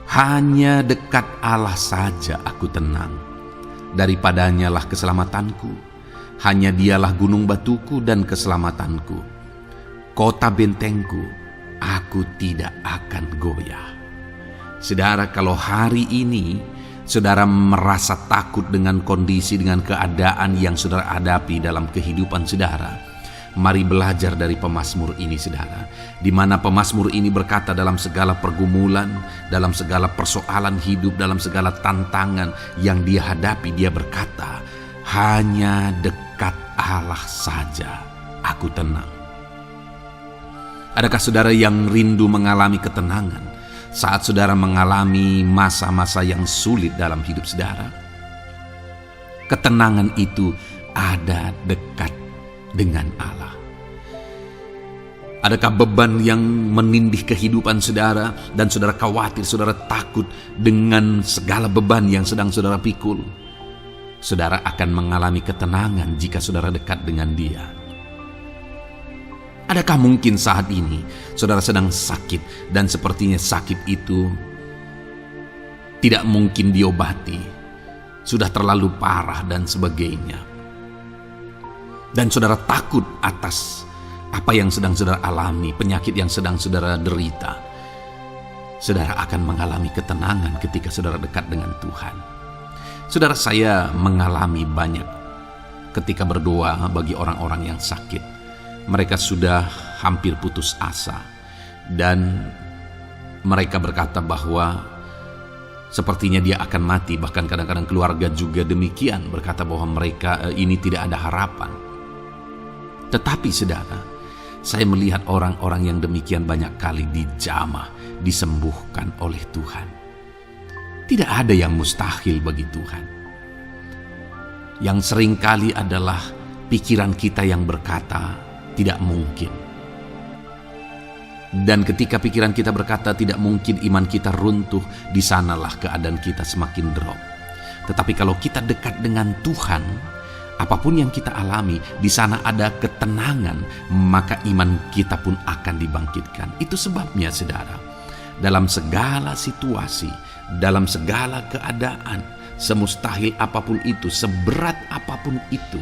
Hanya dekat Allah saja aku tenang. Daripadanya lah keselamatanku. Hanya Dialah gunung batuku dan keselamatanku. Kota bentengku, aku tidak akan goyah. Saudara, kalau hari ini saudara merasa takut dengan kondisi, dengan keadaan yang saudara hadapi dalam kehidupan saudara, mari belajar dari pemazmur ini, saudara, di mana pemazmur ini berkata dalam segala pergumulan, dalam segala persoalan hidup, dalam segala tantangan yang dia hadapi, dia berkata, hanya dekat Allah saja aku tenang. Adakah saudara yang rindu mengalami ketenangan saat saudara mengalami masa-masa yang sulit dalam hidup saudara? Ketenangan itu ada dekat dengan Allah. Adakah beban yang menindih kehidupan saudara dan saudara khawatir, saudara takut dengan segala beban yang sedang saudara pikul? Saudara akan mengalami ketenangan jika saudara dekat dengan Dia. Adakah mungkin saat ini saudara sedang sakit dan sepertinya sakit itu tidak mungkin diobati, sudah terlalu parah dan sebagainya, dan saudara takut atas apa yang sedang saudara alami, penyakit yang sedang saudara derita? Saudara akan mengalami ketenangan ketika saudara dekat dengan Tuhan. Saudara, saya mengalami banyak ketika berdoa bagi orang-orang yang sakit. Mereka sudah hampir putus asa dan mereka berkata bahwa sepertinya dia akan mati. Bahkan kadang-kadang keluarga juga demikian, berkata bahwa mereka ini tidak ada harapan. Tetapi saudara, saya melihat orang-orang yang demikian banyak kali dijamah, disembuhkan oleh Tuhan. Tidak ada yang mustahil bagi Tuhan. Yang seringkali adalah pikiran kita yang berkata tidak mungkin. Dan ketika pikiran kita berkata tidak mungkin, iman kita runtuh, di sanalah keadaan kita semakin drop. Tetapi kalau kita dekat dengan Tuhan, apapun yang kita alami, di sana ada ketenangan, maka iman kita pun akan dibangkitkan. Itu sebabnya saudara, dalam segala situasi, dalam segala keadaan, semustahil apapun itu, seberat apapun itu,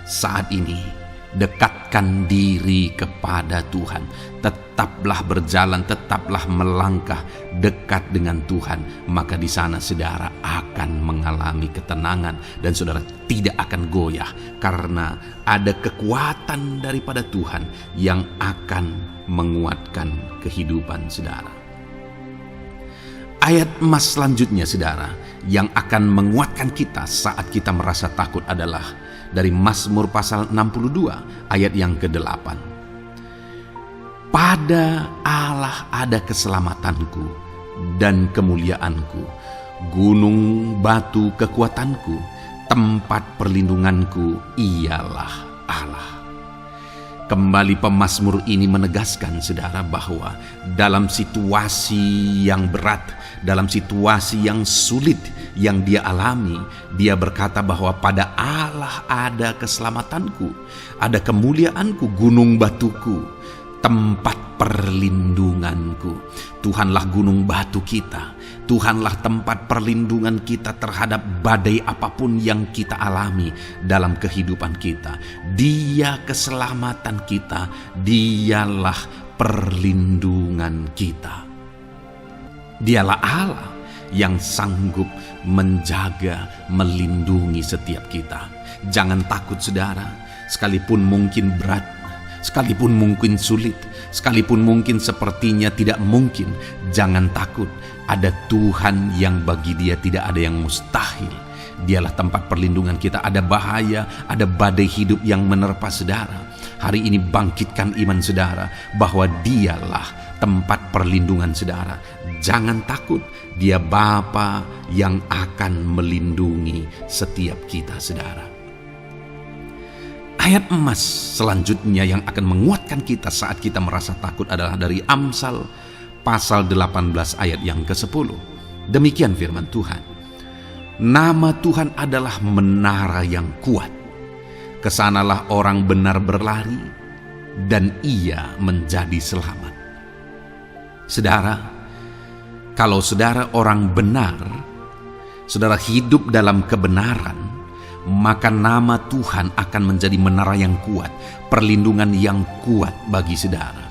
saat ini dekatkan diri kepada Tuhan. Tetaplah berjalan, tetaplah melangkah dekat dengan Tuhan. Maka di sana saudara akan mengalami ketenangan dan saudara tidak akan goyah, karena ada kekuatan daripada Tuhan yang akan menguatkan kehidupan saudara. Ayat emas selanjutnya saudara yang akan menguatkan kita saat kita merasa takut adalah dari Mazmur pasal 62 ayat yang ke-8. Pada Allah ada keselamatanku dan kemuliaanku, gunung batu kekuatanku, tempat perlindunganku ialah Allah. Kembali pemazmur ini menegaskan saudara bahwa dalam situasi yang berat, dalam situasi yang sulit yang dia alami, dia berkata bahwa pada Allah ada keselamatanku, ada kemuliaanku, gunung batuku, tempat perlindunganku. Tuhanlah gunung batu kita. Tuhanlah tempat perlindungan kita terhadap badai apapun yang kita alami dalam kehidupan kita. Dia keselamatan kita, dialah perlindungan kita. Dialah Allah yang sanggup menjaga, melindungi setiap kita. Jangan takut saudara, sekalipun mungkin berat, sekalipun mungkin sulit, sekalipun mungkin sepertinya tidak mungkin, jangan takut. Ada Tuhan yang bagi Dia tidak ada yang mustahil. Dialah tempat perlindungan kita. Ada bahaya, ada badai hidup yang menerpa saudara. Hari ini bangkitkan iman saudara bahwa Dialah tempat perlindungan saudara. Jangan takut, Dia Bapa yang akan melindungi setiap kita saudara. Ayat emas selanjutnya yang akan menguatkan kita saat kita merasa takut adalah dari Amsal pasal 18 ayat yang ke-10. Demikian firman Tuhan. Nama Tuhan adalah menara yang kuat. Kesanalah orang benar berlari dan ia menjadi selamat. Saudara, kalau saudara orang benar, saudara hidup dalam kebenaran, maka nama Tuhan akan menjadi menara yang kuat, perlindungan yang kuat bagi saudara.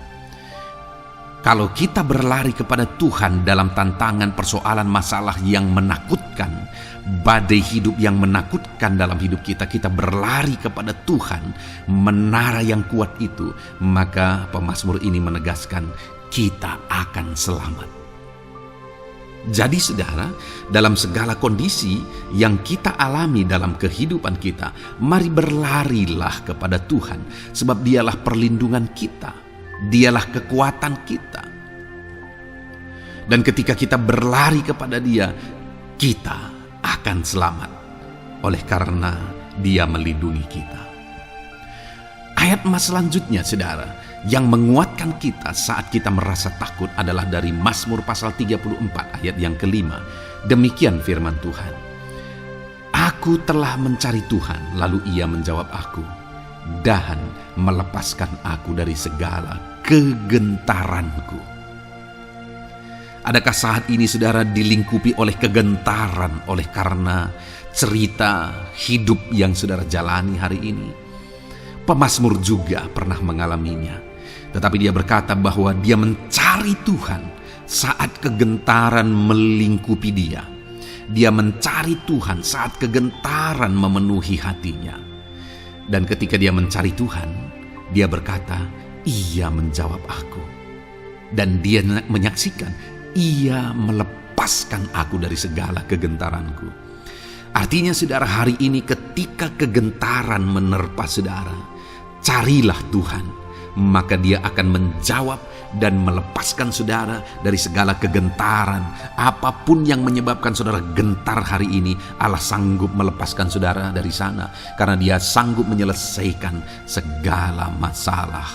Kalau kita berlari kepada Tuhan dalam tantangan persoalan masalah yang menakutkan, badai hidup yang menakutkan dalam hidup kita, kita berlari kepada Tuhan, menara yang kuat itu, maka pemazmur ini menegaskan kita akan selamat. Jadi saudara, dalam segala kondisi yang kita alami dalam kehidupan kita, mari berlarilah kepada Tuhan, sebab Dialah perlindungan kita, Dialah kekuatan kita. Dan ketika kita berlari kepada Dia, kita akan selamat, oleh karena Dia melindungi kita. Ayat emas selanjutnya saudara, yang menguatkan kita saat kita merasa takut adalah dari Mazmur pasal 34 ayat yang kelima. Demikian firman Tuhan. Aku telah mencari Tuhan, lalu Ia menjawab aku, dan melepaskan aku dari segala kegentaranku. Adakah saat ini saudara dilingkupi oleh kegentaran oleh karena cerita hidup yang saudara jalani hari ini? Pemazmur juga pernah mengalaminya. Tetapi dia berkata bahwa dia mencari Tuhan saat kegentaran melingkupi dia. Dia mencari Tuhan saat kegentaran memenuhi hatinya. Dan ketika dia mencari Tuhan, dia berkata, Ia menjawab aku. Dan dia menyaksikan, Ia melepaskan aku dari segala kegentaranku. Artinya saudara, hari ini ketika kegentaran menerpa saudara, carilah Tuhan, maka Dia akan menjawab dan melepaskan saudara dari segala kegentaran. Apapun yang menyebabkan saudara gentar hari ini, Allah sanggup melepaskan saudara dari sana, karena Dia sanggup menyelesaikan segala masalah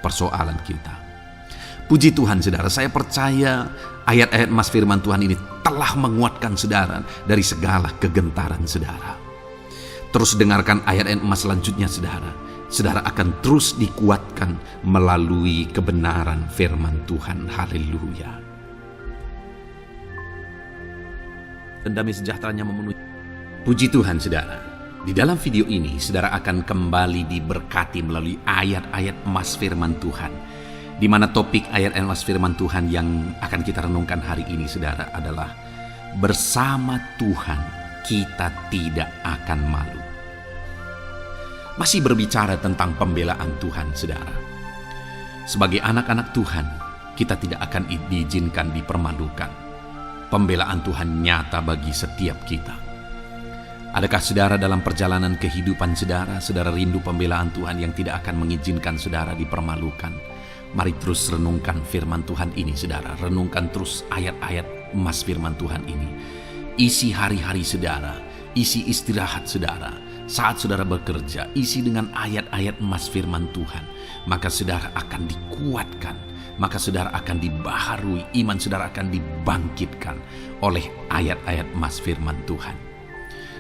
persoalan kita. Puji Tuhan saudara, saya percaya ayat-ayat emas firman Tuhan ini telah menguatkan saudara dari segala kegentaran saudara. Terus dengarkan ayat-ayat emas selanjutnya saudara. Saudara akan terus dikuatkan melalui kebenaran firman Tuhan. Haleluya. Dan damai sejahteranya memenuhi. Puji Tuhan saudara. Di dalam video ini saudara akan kembali diberkati melalui ayat-ayat emas firman Tuhan, di mana topik ayat emas firman Tuhan yang akan kita renungkan hari ini saudara adalah bersama Tuhan kita tidak akan malu. Masih berbicara tentang pembelaan Tuhan saudara. Sebagai anak-anak Tuhan, kita tidak akan diizinkan dipermalukan. Pembelaan Tuhan nyata bagi setiap kita. Adakah saudara dalam perjalanan kehidupan saudara rindu pembelaan Tuhan yang tidak akan mengizinkan saudara dipermalukan? Mari terus renungkan firman Tuhan ini saudara. Renungkan terus ayat-ayat emas firman Tuhan ini. Isi hari-hari saudara, isi istirahat saudara. Saat saudara bekerja, isi dengan ayat-ayat emas firman Tuhan. Maka saudara akan dikuatkan. Maka saudara akan dibaharui. Iman saudara akan dibangkitkan oleh ayat-ayat emas firman Tuhan.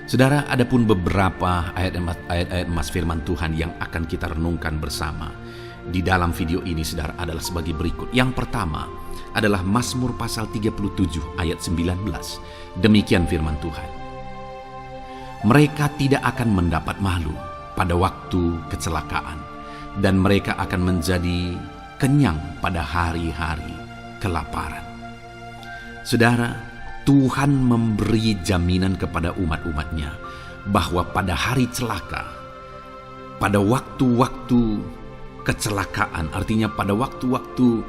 Saudara, ada pun beberapa ayat-ayat emas firman Tuhan yang akan kita renungkan bersama di dalam video ini saudara adalah sebagai berikut. Yang pertama adalah Mazmur pasal 37 ayat 19. Demikian firman Tuhan. Mereka tidak akan mendapat malu pada waktu kecelakaan, dan mereka akan menjadi kenyang pada hari-hari kelaparan. Saudara, Tuhan memberi jaminan kepada umat-umatnya bahwa pada hari celaka, pada waktu-waktu kecelakaan, artinya pada waktu-waktu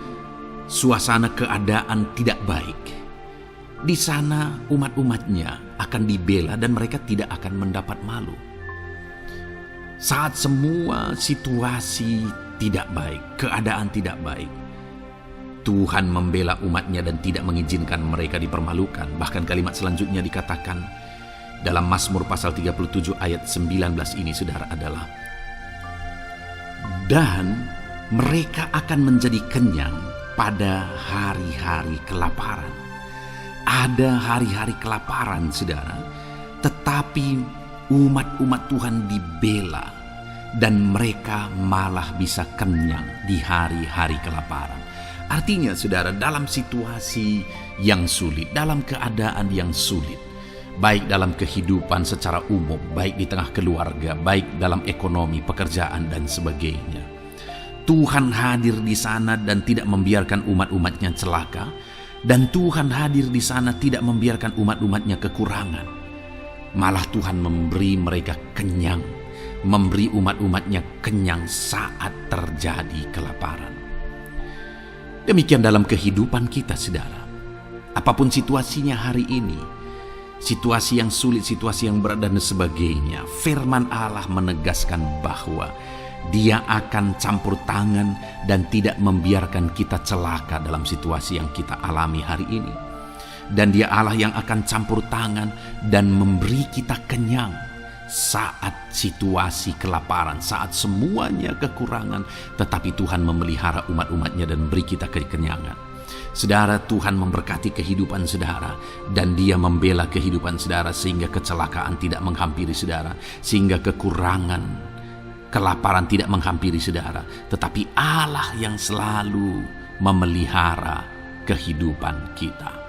suasana keadaan tidak baik, di sana umat-umatnya akan dibela dan mereka tidak akan mendapat malu. Saat semua situasi tidak baik, keadaan tidak baik, Tuhan membela umatnya dan tidak mengizinkan mereka dipermalukan. Bahkan kalimat selanjutnya dikatakan dalam Mazmur pasal 37 ayat 19 ini saudara adalah, dan mereka akan menjadi kenyang pada hari-hari kelaparan. Ada hari-hari kelaparan saudara, tetapi umat-umat Tuhan dibela dan mereka malah bisa kenyang di hari-hari kelaparan. Artinya saudara, dalam situasi yang sulit, dalam keadaan yang sulit, baik dalam kehidupan secara umum, baik di tengah keluarga, baik dalam ekonomi, pekerjaan dan sebagainya, Tuhan hadir di sana dan tidak membiarkan umat-umatnya celaka. Dan Tuhan hadir di sana tidak membiarkan umat-umatnya kekurangan. Malah Tuhan memberi mereka kenyang, memberi umat-umatnya kenyang saat terjadi kelaparan. Demikian dalam kehidupan kita, saudara. Apapun situasinya hari ini, situasi yang sulit, situasi yang berat dan sebagainya, firman Allah menegaskan bahwa Dia akan campur tangan dan tidak membiarkan kita celaka dalam situasi yang kita alami hari ini. Dan Dia Allah yang akan campur tangan dan memberi kita kenyang saat situasi kelaparan, saat semuanya kekurangan, tetapi Tuhan memelihara umat-umatnya dan beri kita kekenyangan. Saudara, Tuhan memberkati kehidupan saudara dan Dia membela kehidupan saudara sehingga kecelakaan tidak menghampiri saudara, sehingga kekurangan, kelaparan tidak menghampiri saudara, tetapi Allah yang selalu memelihara kehidupan kita.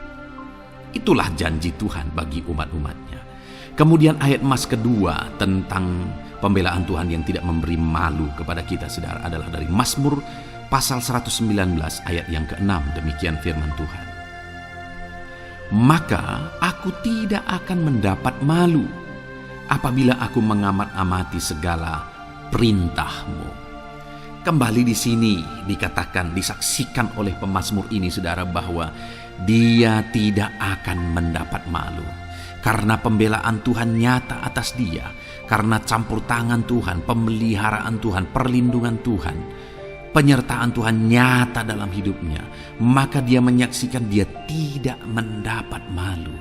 Itulah janji Tuhan bagi umat-umatnya. Kemudian ayat emas kedua tentang pembelaan Tuhan yang tidak memberi malu kepada kita, saudara, adalah dari Mazmur pasal 119 ayat yang ke-6. Demikian firman Tuhan. Maka aku tidak akan mendapat malu apabila aku mengamat-amati segala perintah-Mu. Kembali di sini dikatakan, disaksikan oleh pemazmur ini, saudara, bahwa dia tidak akan mendapat malu karena pembelaan Tuhan nyata atas dia, karena campur tangan Tuhan, pemeliharaan Tuhan, perlindungan Tuhan, penyertaan Tuhan nyata dalam hidupnya. Maka dia menyaksikan dia tidak mendapat malu.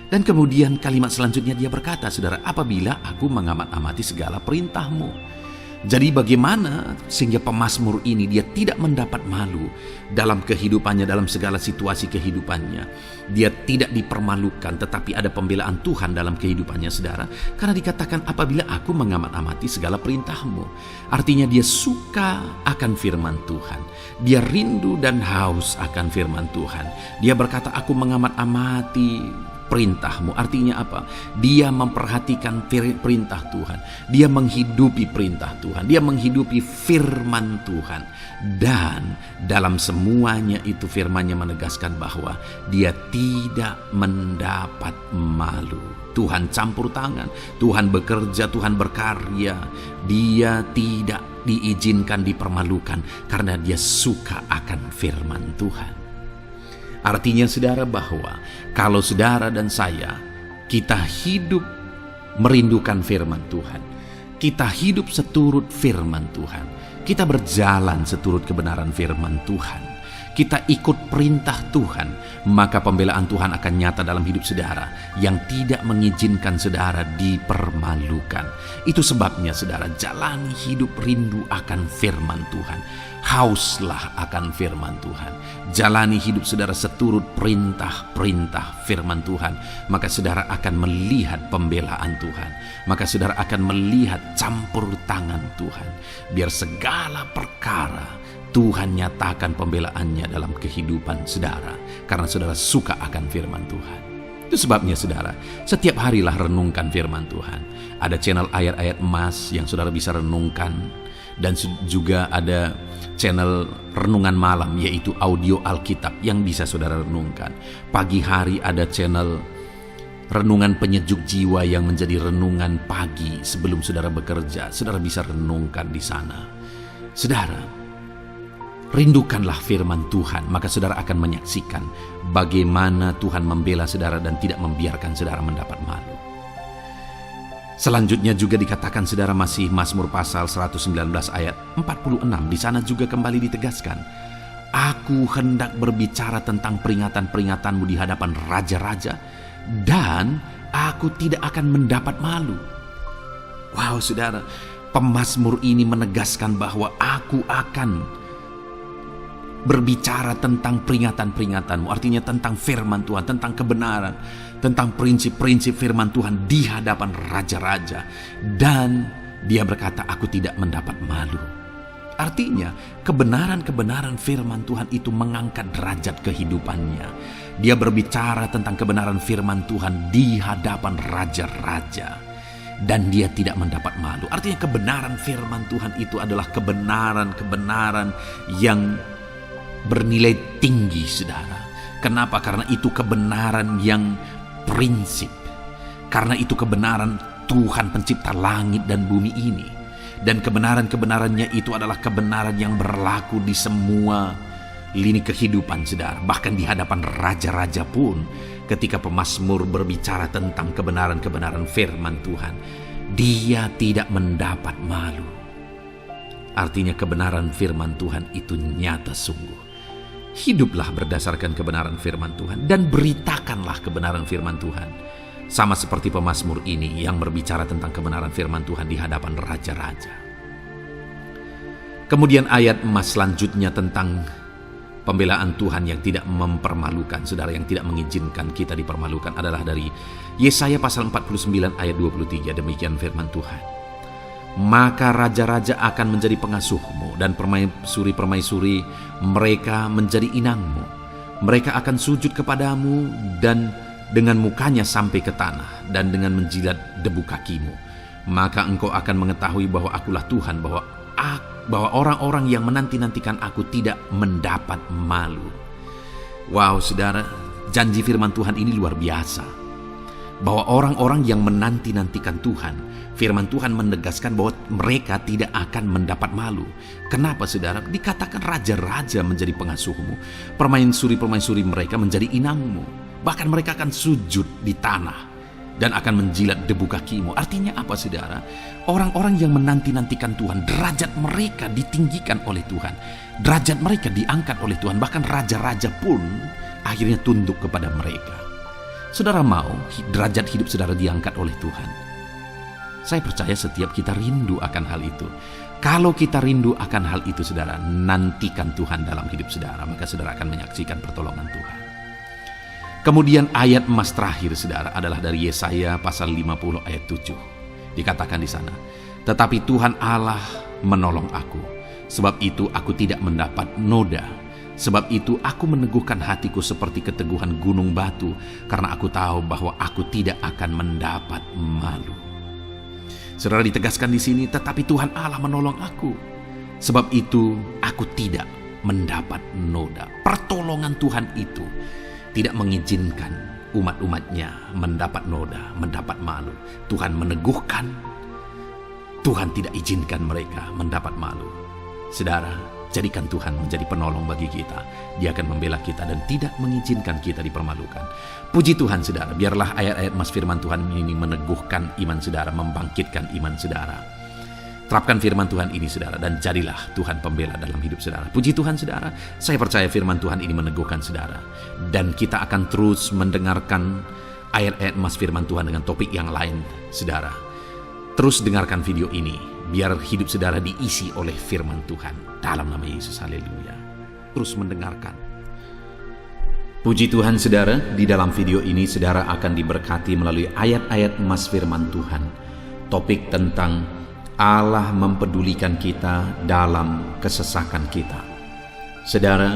Dan kemudian kalimat selanjutnya dia berkata, saudara, apabila aku mengamat-amati segala perintah-Mu. Jadi bagaimana sehingga pemazmur ini dia tidak mendapat malu dalam kehidupannya, dalam segala situasi kehidupannya. Dia tidak dipermalukan, tetapi ada pembelaan Tuhan dalam kehidupannya, saudara. Karena dikatakan apabila aku mengamat-amati segala perintah-Mu. Artinya dia suka akan firman Tuhan. Dia rindu dan haus akan firman Tuhan. Dia berkata, aku mengamat-amati perintah-Mu. Artinya apa? Dia memperhatikan perintah Tuhan. Dia menghidupi perintah Tuhan. Dia menghidupi firman Tuhan. Dan dalam semuanya itu firman-Nya menegaskan bahwa dia tidak mendapat malu. Tuhan campur tangan, Tuhan bekerja, Tuhan berkarya. Dia tidak diizinkan dipermalukan karena dia suka akan firman Tuhan. Artinya, saudara, bahwa kalau saudara dan saya, kita hidup merindukan firman Tuhan, kita hidup seturut firman Tuhan, kita berjalan seturut kebenaran firman Tuhan, kita ikut perintah Tuhan, maka pembelaan Tuhan akan nyata dalam hidup saudara yang tidak mengizinkan saudara dipermalukan. Itu sebabnya, saudara, jalani hidup rindu akan firman Tuhan. Hauslah akan firman Tuhan. Jalani hidup saudara seturut perintah-perintah firman Tuhan. Maka saudara akan melihat pembelaan Tuhan. Maka saudara akan melihat campur tangan Tuhan. Biar segala perkara Tuhan nyatakan pembelaannya dalam kehidupan saudara. Karena saudara suka akan firman Tuhan. Itu sebabnya, saudara, setiap harilah renungkan firman Tuhan. Ada channel ayat-ayat emas yang saudara bisa renungkan. Dan juga ada channel renungan malam, yaitu audio Alkitab yang bisa saudara renungkan. Pagi hari ada channel renungan penyejuk jiwa yang menjadi renungan pagi sebelum saudara bekerja. Saudara bisa renungkan di sana. Saudara, rindukanlah firman Tuhan, maka saudara akan menyaksikan bagaimana Tuhan membela saudara dan tidak membiarkan saudara mendapat malu. Selanjutnya juga dikatakan, saudara, masih Mazmur pasal 119 ayat 46. Di sana juga kembali ditegaskan, aku hendak berbicara tentang peringatan-peringatan-Mu di hadapan raja-raja, dan aku tidak akan mendapat malu. Wow, saudara, pemazmur ini menegaskan bahwa aku akan berbicara tentang peringatan-peringatan-Mu. Artinya tentang firman Tuhan, tentang kebenaran, tentang prinsip-prinsip firman Tuhan di hadapan raja-raja. Dan dia berkata, aku tidak mendapat malu. Artinya kebenaran-kebenaran firman Tuhan itu mengangkat derajat kehidupannya. Dia berbicara tentang kebenaran firman Tuhan di hadapan raja-raja. dan dia tidak mendapat malu. Artinya kebenaran firman Tuhan itu adalah kebenaran yang bernilai tinggi, saudara. Kenapa? Karena itu kebenaran yang prinsip. Karena itu kebenaran Tuhan pencipta langit dan bumi ini. Dan kebenarannya itu adalah kebenaran yang berlaku di semua lini kehidupan, saudara. Bahkan di hadapan raja-raja pun, ketika pemazmur berbicara tentang kebenaran firman Tuhan, dia tidak mendapat malu. Artinya kebenaran firman Tuhan itu nyata sungguh. Hiduplah berdasarkan kebenaran firman Tuhan dan beritakanlah kebenaran firman Tuhan. Sama seperti pemazmur ini yang berbicara tentang kebenaran firman Tuhan di hadapan raja-raja. Kemudian ayat emas selanjutnya tentang pembelaan Tuhan yang tidak mempermalukan, saudara, yang tidak mengizinkan kita dipermalukan adalah dari Yesaya pasal 49 ayat 23. Demikian firman Tuhan. Maka raja-raja akan menjadi pengasuhmu dan permaisuri-permaisuri mereka menjadi inangmu. Mereka akan sujud kepadamu dan dengan mukanya sampai ke tanah dan dengan menjilat debu kakimu. Maka engkau akan mengetahui bahwa akulah Tuhan, bahwa orang-orang yang menanti-nantikan aku tidak mendapat malu. Wow, saudara, janji firman Tuhan ini luar biasa. Bahwa orang-orang yang menanti-nantikan Tuhan, firman Tuhan menegaskan bahwa mereka tidak akan mendapat malu. Kenapa, saudara? Dikatakan raja-raja menjadi pengasuhmu, permaisuri-permaisuri mereka menjadi inangmu. Bahkan mereka akan sujud di tanah dan akan menjilat debu kakimu. Artinya apa, saudara? Orang-orang yang menanti-nantikan Tuhan, derajat mereka ditinggikan oleh Tuhan. Derajat mereka diangkat oleh Tuhan. Bahkan raja-raja pun akhirnya tunduk kepada mereka. Saudara mau derajat hidup saudara diangkat oleh Tuhan? Saya percaya setiap kita rindu akan hal itu. Kalau kita rindu akan hal itu, saudara, nantikan Tuhan dalam hidup saudara, maka saudara akan menyaksikan pertolongan Tuhan. Kemudian ayat emas terakhir, saudara, adalah dari Yesaya pasal 50 ayat 7. Dikatakan di sana, tetapi Tuhan Allah menolong aku, sebab itu aku tidak mendapat noda. Sebab itu aku meneguhkan hatiku seperti keteguhan gunung batu, karena aku tahu bahwa aku tidak akan mendapat malu. Saudara, ditegaskan di sini, tetapi Tuhan Allah menolong aku, sebab itu aku tidak mendapat noda. Pertolongan Tuhan itu tidak mengizinkan umat-umatnya mendapat noda, mendapat malu. Tuhan meneguhkan, Tuhan tidak izinkan mereka mendapat malu. Saudara, jadikan Tuhan menjadi penolong bagi kita. Dia akan membela kita dan tidak mengizinkan kita dipermalukan. Puji Tuhan, saudara, biarlah ayat-ayat mas firman Tuhan ini meneguhkan iman saudara, membangkitkan iman saudara. Terapkan firman Tuhan ini, saudara, dan jadilah Tuhan pembela dalam hidup saudara. Puji Tuhan, saudara, saya percaya firman Tuhan ini meneguhkan saudara. Dan kita akan terus mendengarkan ayat-ayat emas firman Tuhan dengan topik yang lain, saudara. Terus dengarkan video ini, biar hidup saudara diisi oleh firman Tuhan. Dalam nama Yesus, haleluya. Terus mendengarkan. Puji Tuhan, saudara, di dalam video ini saudara akan diberkati melalui ayat-ayat emas firman Tuhan. Topik tentang Allah mempedulikan kita dalam kesesakan kita. Saudara,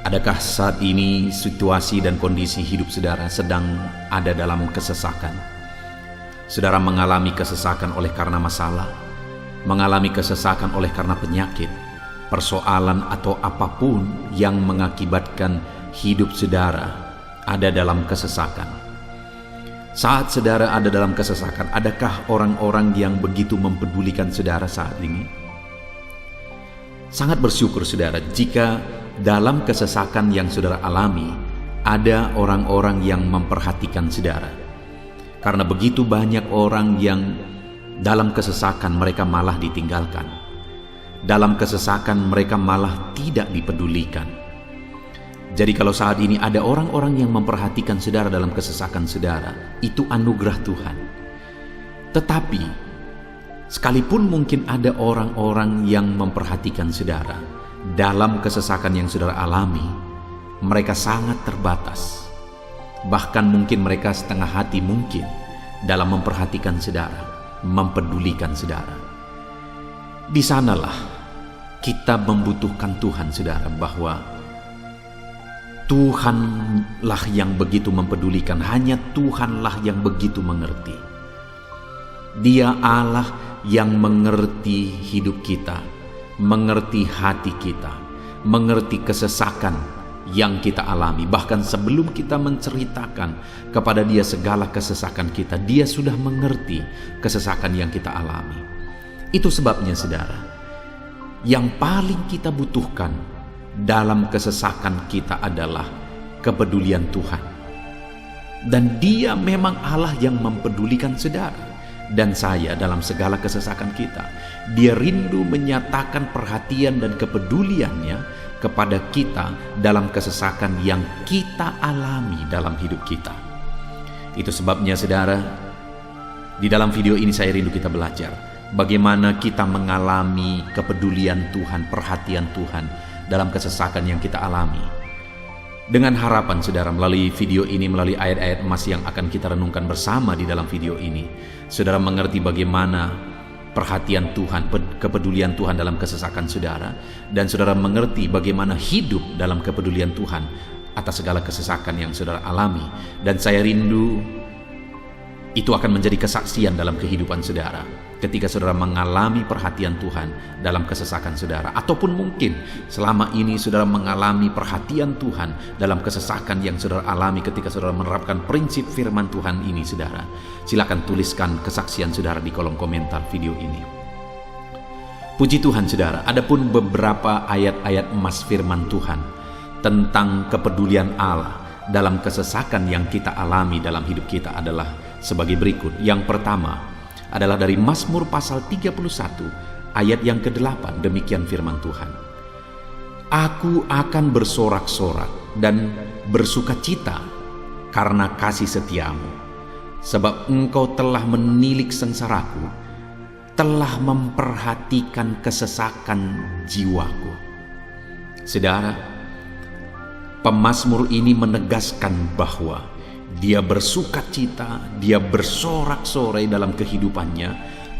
adakah saat ini situasi dan kondisi hidup saudara sedang ada dalam kesesakan? Saudara mengalami kesesakan oleh karena masalah, mengalami kesesakan oleh karena penyakit, persoalan atau apapun yang mengakibatkan hidup saudara ada dalam kesesakan. Saat saudara ada dalam kesesakan, adakah orang-orang yang begitu mempedulikan saudara saat ini? Sangat bersyukur, saudara, jika dalam kesesakan yang saudara alami, ada orang-orang yang memperhatikan saudara. Karena begitu banyak orang yang dalam kesesakan mereka malah ditinggalkan. Dalam kesesakan mereka malah tidak dipedulikan. Jadi kalau saat ini ada orang-orang yang memperhatikan saudara dalam kesesakan saudara, itu anugerah Tuhan. Tetapi, sekalipun mungkin ada orang-orang yang memperhatikan saudara dalam kesesakan yang saudara alami, mereka sangat terbatas. Bahkan mungkin mereka setengah hati mungkin dalam memperhatikan saudara, mempedulikan saudara. Di sanalah kita membutuhkan Tuhan, saudara, bahwa Tuhanlah yang begitu mempedulikan, hanya Tuhanlah yang begitu mengerti. Dia Allah yang mengerti hidup kita, mengerti hati kita, mengerti kesesakan yang kita alami. Bahkan sebelum kita menceritakan kepada Dia segala kesesakan kita, Dia sudah mengerti kesesakan yang kita alami. Itu sebabnya saudara, yang paling kita butuhkan dalam kesesakan kita adalah kepedulian Tuhan. Dan Dia memang Allah yang mempedulikan saudara dan saya dalam segala kesesakan kita. Dia rindu menyatakan perhatian dan kepeduliannya kepada kita dalam kesesakan yang kita alami dalam hidup kita. Itu sebabnya saudara, di dalam video ini saya rindu kita belajar bagaimana kita mengalami kepedulian Tuhan, perhatian Tuhan dalam kesesakan yang kita alami. Dengan harapan saudara, melalui video ini, melalui ayat-ayat emas yang akan kita renungkan bersama di dalam video ini, saudara mengerti bagaimana perhatian Tuhan, kepedulian Tuhan dalam kesesakan saudara, dan saudara mengerti bagaimana hidup dalam kepedulian Tuhan atas segala kesesakan yang saudara alami. Dan saya rindu itu akan menjadi kesaksian dalam kehidupan saudara ketika saudara mengalami perhatian Tuhan dalam kesesakan saudara, ataupun mungkin selama ini saudara mengalami perhatian Tuhan dalam kesesakan yang saudara alami ketika saudara menerapkan prinsip firman Tuhan ini. Saudara, silakan tuliskan kesaksian saudara di kolom komentar video ini. Puji Tuhan saudara, adapun beberapa ayat-ayat emas firman Tuhan tentang kepedulian Allah dalam kesesakan yang kita alami dalam hidup kita adalah sebagai berikut. Yang pertama adalah dari Mazmur pasal 31 ayat yang ke-8. Demikian firman Tuhan. Aku akan bersorak-sorak dan bersukacita karena kasih setiamu, sebab engkau telah menilik sengsaraku, telah memperhatikan kesesakan jiwaku. Saudara, pemazmur ini menegaskan bahwa dia bersukacita, dia bersorak-sorai dalam kehidupannya.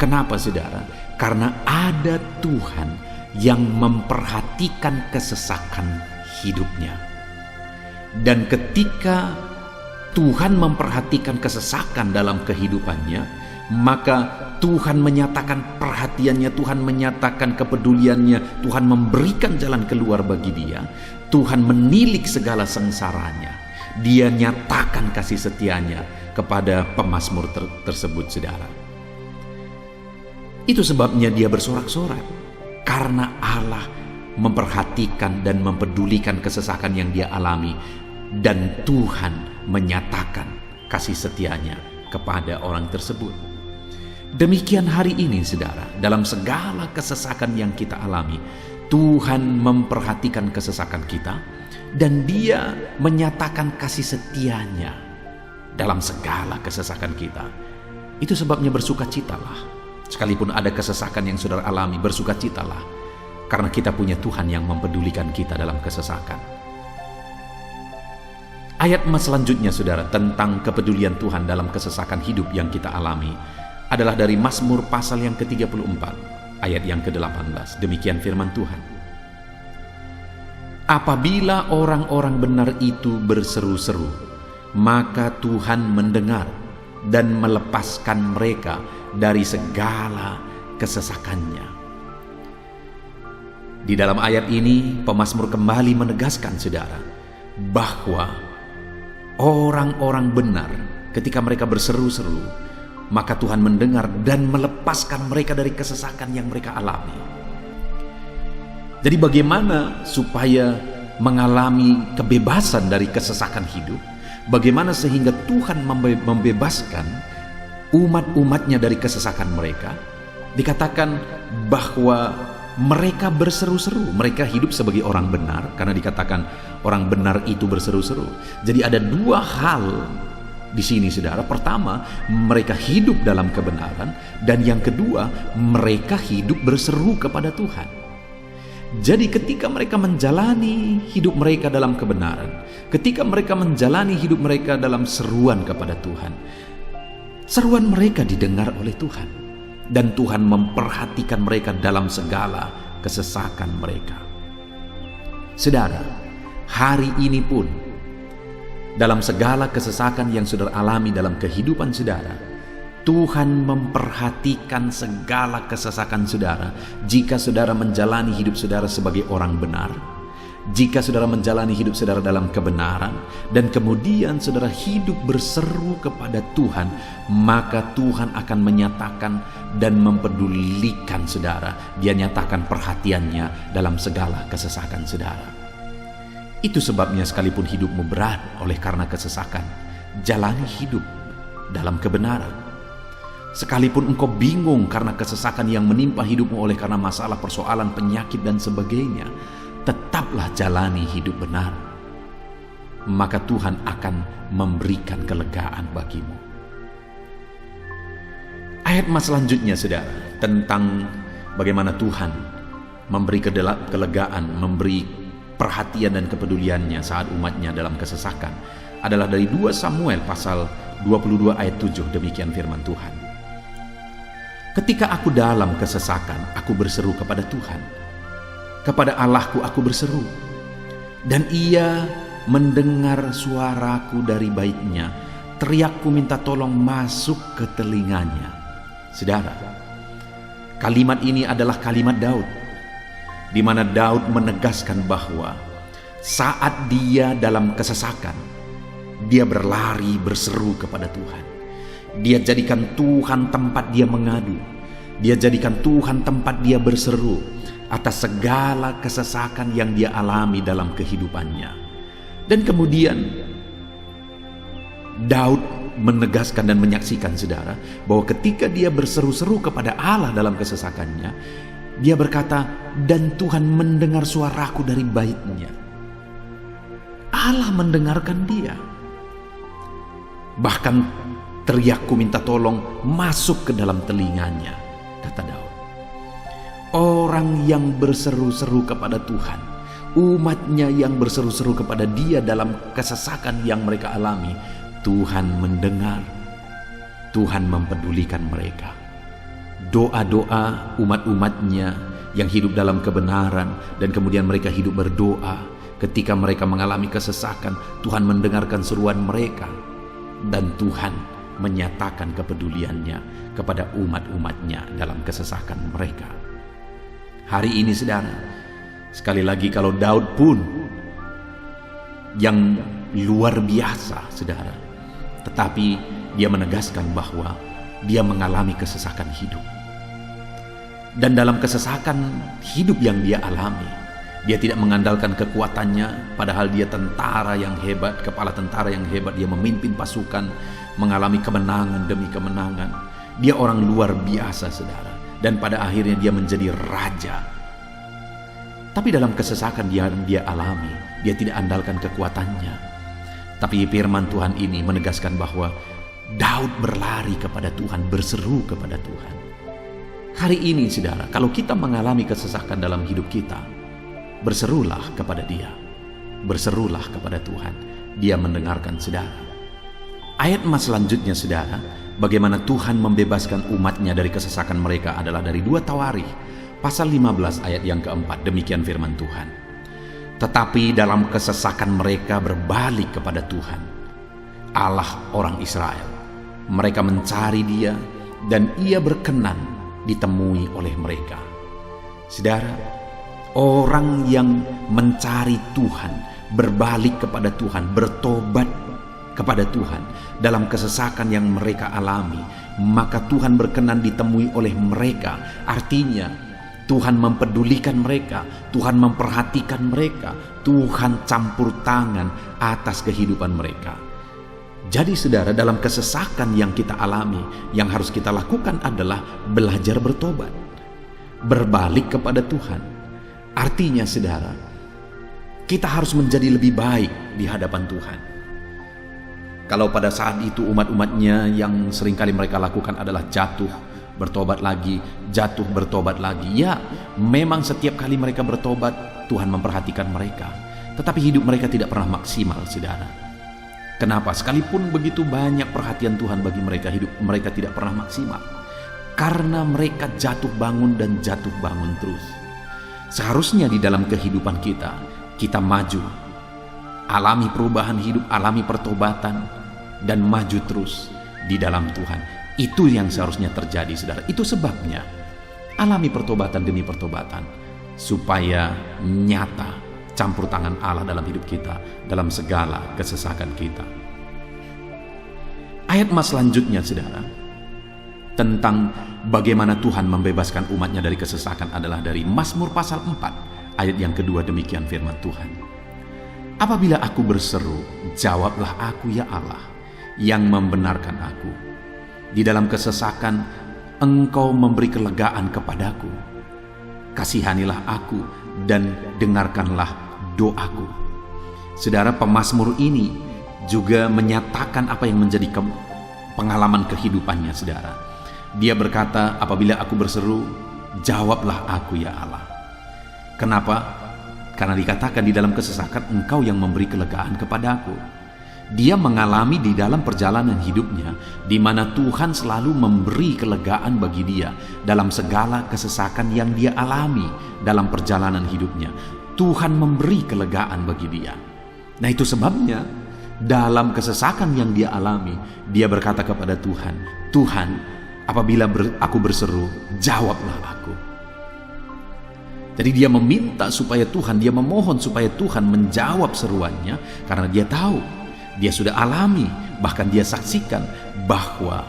Kenapa saudara? Karena ada Tuhan yang memperhatikan kesesakan hidupnya. Dan ketika Tuhan memperhatikan kesesakan dalam kehidupannya, maka Tuhan menyatakan perhatiannya, Tuhan menyatakan kepeduliannya, Tuhan memberikan jalan keluar bagi dia, Tuhan menilik segala sengsaranya. Dia nyatakan kasih setianya kepada pemazmur tersebut saudara. Itu sebabnya dia bersorak-sorak, karena Allah memperhatikan dan mempedulikan kesesakan yang dia alami, dan Tuhan menyatakan kasih setianya kepada orang tersebut. Demikian hari ini saudara, dalam segala kesesakan yang kita alami, Tuhan memperhatikan kesesakan kita, dan Dia menyatakan kasih setianya dalam segala kesesakan kita. Itu sebabnya bersukacitalah. Sekalipun ada kesesakan yang saudara alami, bersukacitalah, karena kita punya Tuhan yang mempedulikan kita dalam kesesakan. Ayat emas selanjutnya saudara tentang kepedulian Tuhan dalam kesesakan hidup yang kita alami adalah dari Mazmur pasal yang ke-34 ayat yang ke-18. Demikian firman Tuhan. Apabila orang-orang benar itu berseru-seru, maka Tuhan mendengar dan melepaskan mereka dari segala kesesakannya. Di dalam ayat ini, pemazmur kembali menegaskan saudara, bahwa orang-orang benar ketika mereka berseru-seru, maka Tuhan mendengar dan melepaskan mereka dari kesesakan yang mereka alami. Jadi bagaimana supaya mengalami kebebasan dari kesesakan hidup? Bagaimana sehingga Tuhan membebaskan umat-umatnya dari kesesakan mereka? Dikatakan bahwa mereka berseru-seru, mereka hidup sebagai orang benar, karena dikatakan orang benar itu berseru-seru. Jadi ada dua hal di sini saudara. Pertama, mereka hidup dalam kebenaran, dan yang kedua, mereka hidup berseru kepada Tuhan. Jadi ketika mereka menjalani hidup mereka dalam kebenaran, ketika mereka menjalani hidup mereka dalam seruan kepada Tuhan, seruan mereka didengar oleh Tuhan, dan Tuhan memperhatikan mereka dalam segala kesesakan mereka. Saudara, hari ini pun dalam segala kesesakan yang saudara alami dalam kehidupan saudara, Tuhan memperhatikan segala kesesakan saudara jika saudara menjalani hidup saudara sebagai orang benar, jika saudara menjalani hidup saudara dalam kebenaran, dan kemudian saudara hidup berseru kepada Tuhan, maka Tuhan akan menyatakan dan mempedulikan saudara. Dia nyatakan perhatiannya dalam segala kesesakan saudara. Itu sebabnya sekalipun hidupmu berat oleh karena kesesakan, jalani hidup dalam kebenaran. Sekalipun engkau bingung karena kesesakan yang menimpa hidupmu oleh karena masalah, persoalan, penyakit dan sebagainya, tetaplah jalani hidup benar. Maka Tuhan akan memberikan kelegaan bagimu. Ayat mas selanjutnya saudara, tentang bagaimana Tuhan memberi kelegaan, memberi perhatian dan kepeduliannya saat umatnya dalam kesesakan, adalah dari 2 Samuel pasal 22 ayat 7. Demikian firman Tuhan. Ketika aku dalam kesesakan, aku berseru kepada Tuhan. Kepada Allahku aku berseru, dan Ia mendengar suaraku dari baitnya. Teriakku minta tolong masuk ke telinganya. Saudara, kalimat ini adalah kalimat Daud, di mana Daud menegaskan bahwa saat dia dalam kesesakan, dia berlari berseru kepada Tuhan. Dia jadikan Tuhan tempat dia mengadu. Dia jadikan Tuhan tempat dia berseru atas segala kesesakan yang dia alami dalam kehidupannya. Dan kemudian Daud menegaskan dan menyaksikan saudara bahwa ketika dia berseru-seru kepada Allah dalam kesesakannya, dia berkata, dan Tuhan mendengar suaraku dari baitnya. Allah mendengarkan dia. Bahkan teriakku minta tolong masuk ke dalam telinganya, kata Daud. Orang yang berseru-seru kepada Tuhan, umatnya yang berseru-seru kepada dia dalam kesesakan yang mereka alami, Tuhan mendengar, Tuhan mempedulikan mereka. Doa-doa umat-umatnya yang hidup dalam kebenaran, dan kemudian mereka hidup berdoa ketika mereka mengalami kesesakan, Tuhan mendengarkan seruan mereka, dan Tuhan menyatakan kepeduliannya kepada umat-umatnya dalam kesesakan mereka. Hari ini saudara, sekali lagi kalau Daud pun yang luar biasa saudara, tetapi dia menegaskan bahwa dia mengalami kesesakan hidup. Dan dalam kesesakan hidup yang dia alami, dia tidak mengandalkan kekuatannya, padahal dia tentara yang hebat, kepala tentara yang hebat. Dia memimpin pasukan, mengalami kemenangan demi kemenangan. Dia orang luar biasa saudara, dan pada akhirnya dia menjadi raja. Tapi dalam kesesakan yang dia alami, dia tidak andalkan kekuatannya. Tapi firman Tuhan ini menegaskan bahwa Daud berlari kepada Tuhan, berseru kepada Tuhan. Hari ini saudara, kalau kita mengalami kesesakan dalam hidup kita, berserulah kepada Dia, berserulah kepada Tuhan. Dia mendengarkan saudara. Ayat mas selanjutnya saudara, bagaimana Tuhan membebaskan umatnya dari kesesakan mereka adalah dari 2 Tawarikh pasal 15 ayat yang keempat. Demikian firman Tuhan. Tetapi dalam kesesakan mereka berbalik kepada Tuhan, Allah orang Israel. Mereka mencari Dia, dan Ia berkenan ditemui oleh mereka. Saudara, orang yang mencari Tuhan, berbalik kepada Tuhan, bertobat kepada Tuhan dalam kesesakan yang mereka alami, maka Tuhan berkenan ditemui oleh mereka. Artinya Tuhan mempedulikan mereka, Tuhan memperhatikan mereka, Tuhan campur tangan atas kehidupan mereka. Jadi saudara, dalam kesesakan yang kita alami, yang harus kita lakukan adalah belajar bertobat, berbalik kepada Tuhan. Artinya saudara, kita harus menjadi lebih baik di hadapan Tuhan. Kalau pada saat itu umat-umatnya yang seringkali mereka lakukan adalah jatuh, bertobat lagi, jatuh, bertobat lagi. Ya, memang setiap kali mereka bertobat, Tuhan memperhatikan mereka. Tetapi hidup mereka tidak pernah maksimal, saudara. Kenapa? Sekalipun begitu banyak perhatian Tuhan bagi mereka, hidup mereka tidak pernah maksimal. Karena mereka jatuh bangun dan jatuh bangun terus. Seharusnya di dalam kehidupan kita, kita maju, alami perubahan hidup, alami pertobatan, dan maju terus di dalam Tuhan. Itu yang seharusnya terjadi, saudara. Itu sebabnya alami pertobatan demi pertobatan, supaya nyata campur tangan Allah dalam hidup kita, dalam segala kesesakan kita. Ayat mas selanjutnya, saudara, tentang bagaimana Tuhan membebaskan umatnya dari kesesakan adalah dari Mazmur pasal 4 ayat yang kedua. Demikian firman Tuhan, apabila aku berseru, jawablah aku ya Allah, yang membenarkan aku. Di dalam kesesakan Engkau memberi kelegaan kepadaku. Kasihanilah aku dan dengarkanlah doaku. Saudara, pemazmur ini juga menyatakan apa yang menjadi pengalaman kehidupannya, saudara. Dia berkata, apabila aku berseru, jawablah aku ya Allah. Kenapa? Karena dikatakan di dalam kesesakan Engkau yang memberi kelegaan kepadaku. Dia mengalami di dalam perjalanan hidupnya, di mana Tuhan selalu memberi kelegaan bagi dia dalam segala kesesakan yang dia alami dalam perjalanan hidupnya. Tuhan memberi kelegaan bagi dia. Nah, itu sebabnya dalam kesesakan yang dia alami, dia berkata kepada Tuhan, Tuhan, apabila aku berseru, jawablah aku. Jadi dia meminta supaya Tuhan, dia memohon supaya Tuhan menjawab seruannya, karena dia tahu, dia sudah alami, bahkan dia saksikan bahwa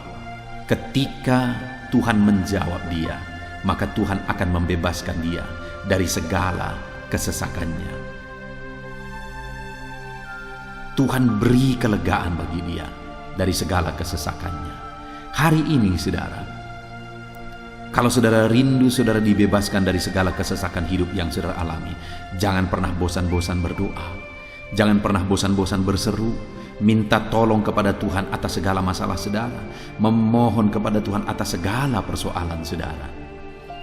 ketika Tuhan menjawab dia, maka Tuhan akan membebaskan dia dari segala kesesakannya. Tuhan beri kelegaan bagi dia dari segala kesesakannya. Hari ini, saudara, kalau saudara rindu saudara dibebaskan dari segala kesesakan hidup yang saudara alami, jangan pernah bosan-bosan berdoa. Jangan pernah bosan-bosan berseru, minta tolong kepada Tuhan atas segala masalah saudara, memohon kepada Tuhan atas segala persoalan saudara.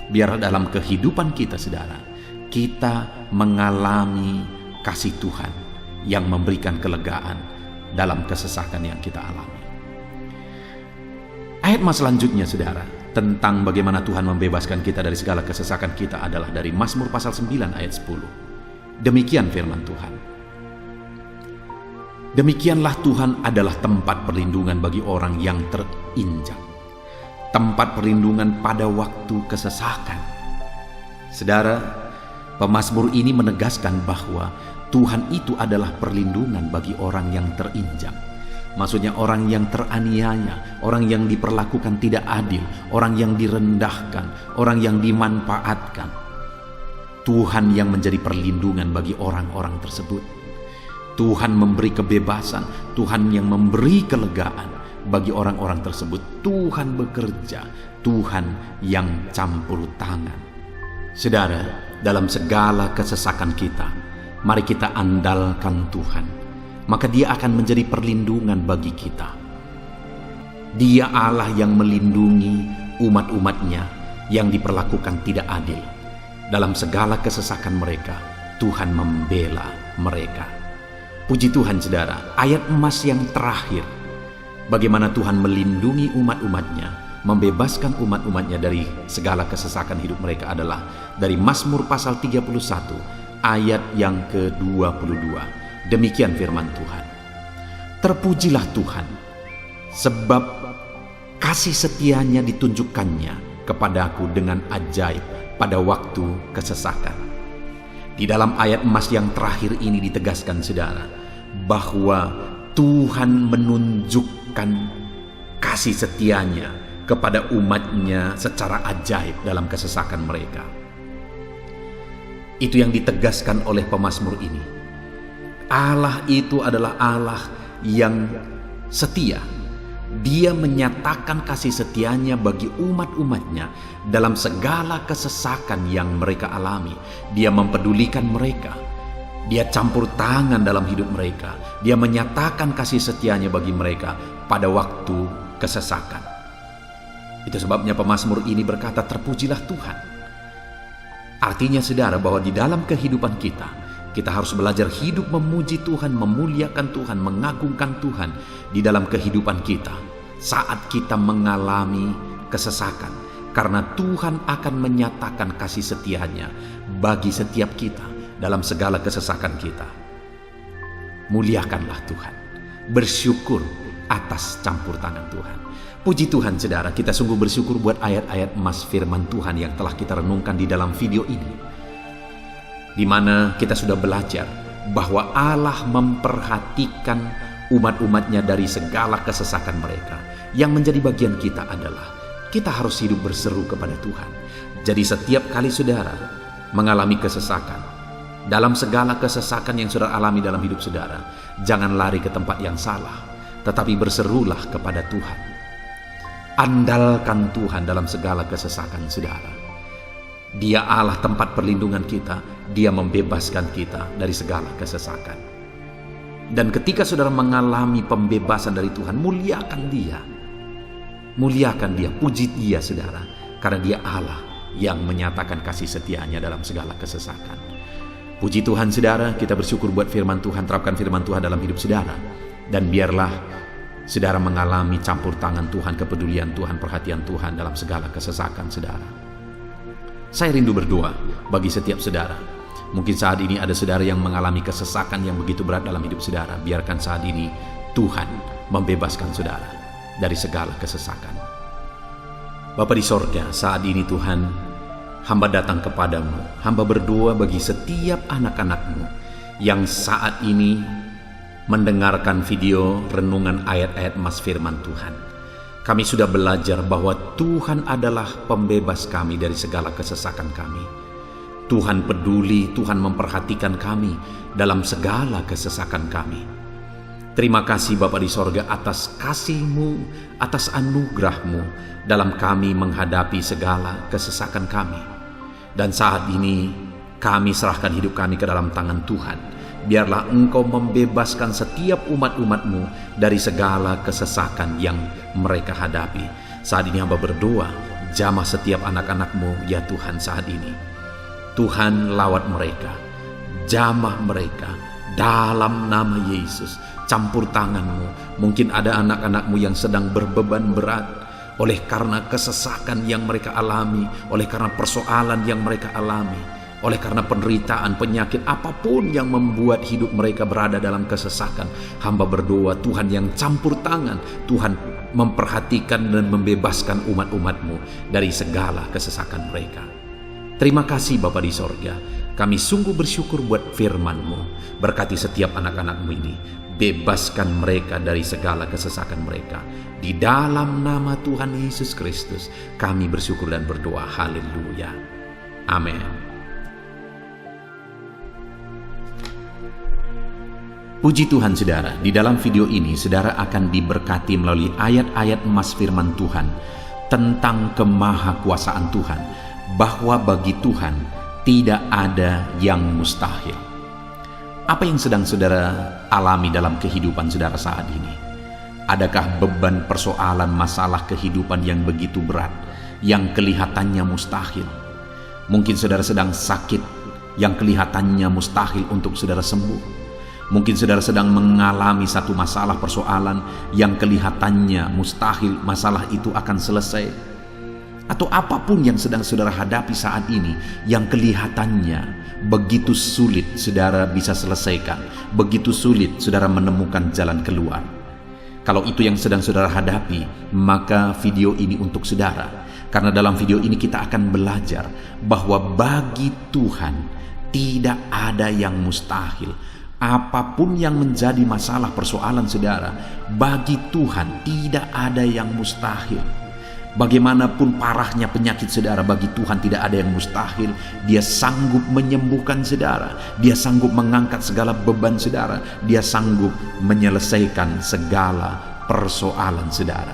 Biar dalam kehidupan kita, saudara, kita mengalami kasih Tuhan yang memberikan kelegaan dalam kesesakan yang kita alami. Ayat mas selanjutnya, saudara, tentang bagaimana Tuhan membebaskan kita dari segala kesesakan kita adalah dari Mazmur pasal 9 ayat 10. Demikian firman Tuhan. Demikianlah Tuhan adalah tempat perlindungan bagi orang yang terinjak, tempat perlindungan pada waktu kesesakan. Saudara, pemazmur ini menegaskan bahwa Tuhan itu adalah perlindungan bagi orang yang terinjak. Maksudnya orang yang teraniaya, orang yang diperlakukan tidak adil, orang yang direndahkan, orang yang dimanfaatkan. Tuhan yang menjadi perlindungan bagi orang-orang tersebut. Tuhan memberi kebebasan, Tuhan yang memberi kelegaan bagi orang-orang tersebut. Tuhan bekerja, Tuhan yang campur tangan. Saudara, dalam segala kesesakan kita, mari kita andalkan Tuhan, maka Dia akan menjadi perlindungan bagi kita. Dia Allah yang melindungi umat-umatnya yang diperlakukan tidak adil. Dalam segala kesesakan mereka, Tuhan membela mereka. Puji Tuhan, saudara, ayat emas yang terakhir, bagaimana Tuhan melindungi umat-umatnya, membebaskan umat-umatnya dari segala kesesakan hidup mereka adalah dari Mazmur pasal 31 ayat yang ke-22. Demikian firman Tuhan. Terpujilah Tuhan, sebab kasih setianya ditunjukkannya kepadaku dengan ajaib pada waktu kesesakan. Di dalam ayat emas yang terakhir ini ditegaskan, saudara, bahwa Tuhan menunjukkan kasih setianya kepada umatnya secara ajaib dalam kesesakan mereka. Itu yang ditegaskan oleh pemazmur ini. Allah itu adalah Allah yang setia. Dia menyatakan kasih setianya bagi umat-umatnya dalam segala kesesakan yang mereka alami. Dia mempedulikan mereka. Dia campur tangan dalam hidup mereka. Dia menyatakan kasih setianya bagi mereka pada waktu kesesakan. Itu sebabnya pemazmur ini berkata, terpujilah Tuhan. Artinya, saudara, bahwa di dalam kehidupan kita harus belajar hidup memuji Tuhan, memuliakan Tuhan, mengagungkan Tuhan di dalam kehidupan kita saat kita mengalami kesesakan, karena Tuhan akan menyatakan kasih setianya bagi setiap kita dalam segala kesesakan kita. Muliakanlah Tuhan, bersyukur atas campur tangan Tuhan. Puji Tuhan saudara, kita sungguh bersyukur buat ayat-ayat emas firman Tuhan yang telah kita renungkan di dalam video ini, di mana kita sudah belajar bahwa Allah memperhatikan umat-umatnya dari segala kesesakan mereka. Yang menjadi bagian kita adalah kita harus hidup berseru kepada Tuhan. Jadi setiap kali saudara mengalami kesesakan, dalam segala kesesakan yang saudara alami dalam hidup saudara, jangan lari ke tempat yang salah, tetapi berserulah kepada Tuhan. Andalkan Tuhan dalam segala kesesakan saudara. Dia Allah tempat perlindungan kita, Dia membebaskan kita dari segala kesesakan. Dan ketika saudara mengalami pembebasan dari Tuhan, muliakan Dia. Muliakan Dia, puji Dia saudara, karena Dia Allah yang menyatakan kasih setianya dalam segala kesesakan. Puji Tuhan saudara, kita bersyukur buat firman Tuhan. Terapkan firman Tuhan dalam hidup saudara, dan biarlah saudara mengalami campur tangan Tuhan, kepedulian Tuhan, perhatian Tuhan dalam segala kesesakan saudara. Saya rindu berdoa bagi setiap saudara. Mungkin saat ini ada saudara yang mengalami kesesakan yang begitu berat dalam hidup saudara. Biarkan saat ini Tuhan membebaskan saudara dari segala kesesakan. Bapa di sorga, saat ini Tuhan, hamba datang kepadamu. Hamba berdoa bagi setiap anak-anakmu yang saat ini mendengarkan video renungan ayat-ayat emas firman Tuhan. Kami sudah belajar bahwa Tuhan adalah pembebas kami dari segala kesesakan kami. Tuhan peduli, Tuhan memperhatikan kami dalam segala kesesakan kami. Terima kasih Bapa di sorga atas kasih-Mu, atas anugerah-Mu dalam kami menghadapi segala kesesakan kami. Dan saat ini kami serahkan hidup kami ke dalam tangan Tuhan. Biarlah Engkau membebaskan setiap umat-umat-Mu dari segala kesesakan yang mereka hadapi. Saat ini hamba berdoa, jamah setiap anak-anak-Mu ya Tuhan saat ini. Tuhan lawat mereka, jamah mereka dalam nama Yesus. Campur tangan-Mu. Mungkin ada anak-anak-Mu yang sedang berbeban berat oleh karena kesesakan yang mereka alami, oleh karena persoalan yang mereka alami, oleh karena penderitaan, penyakit, apapun yang membuat hidup mereka berada dalam kesesakan. Hamba berdoa Tuhan yang campur tangan, Tuhan memperhatikan dan membebaskan umat-umat-Mu dari segala kesesakan mereka. Terima kasih Bapa di sorga. Kami sungguh bersyukur buat firman-Mu. Berkati setiap anak-anak-Mu ini. Bebaskan mereka dari segala kesesakan mereka. Di dalam nama Tuhan Yesus Kristus kami bersyukur dan berdoa. Haleluya. Amin. Puji Tuhan saudara, di dalam video ini saudara akan diberkati melalui ayat-ayat emas firman Tuhan tentang kemahakuasaan Tuhan, bahwa bagi Tuhan tidak ada yang mustahil. Apa yang sedang saudara alami dalam kehidupan saudara saat ini? Adakah beban, persoalan, masalah kehidupan yang begitu berat, yang kelihatannya mustahil? Mungkin saudara sedang sakit, yang kelihatannya mustahil untuk saudara sembuh. Mungkin saudara sedang mengalami satu masalah, persoalan yang kelihatannya mustahil masalah itu akan selesai. Atau apapun yang sedang saudara hadapi saat ini yang kelihatannya begitu sulit saudara bisa selesaikan, begitu sulit saudara menemukan jalan keluar. Kalau itu yang sedang saudara hadapi, maka video ini untuk saudara. Karena dalam video ini kita akan belajar bahwa bagi Tuhan tidak ada yang mustahil. Apapun yang menjadi masalah persoalan saudara, bagi Tuhan tidak ada yang mustahil. Bagaimanapun parahnya penyakit saudara, bagi Tuhan tidak ada yang mustahil. Dia sanggup menyembuhkan saudara, Dia sanggup mengangkat segala beban saudara, Dia sanggup menyelesaikan segala persoalan saudara.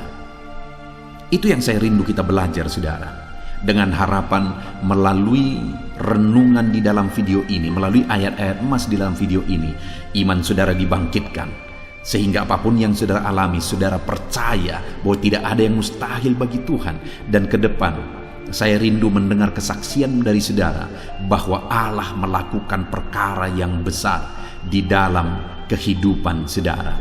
Itu yang saya rindu kita belajar saudara. Dengan harapan melalui renungan di dalam video ini, melalui ayat-ayat emas di dalam video ini, iman saudara dibangkitkan. Sehingga apapun yang saudara alami, saudara percaya bahwa tidak ada yang mustahil bagi Tuhan. Dan ke depan saya rindu mendengar kesaksian dari saudara bahwa Allah melakukan perkara yang besar di dalam kehidupan saudara.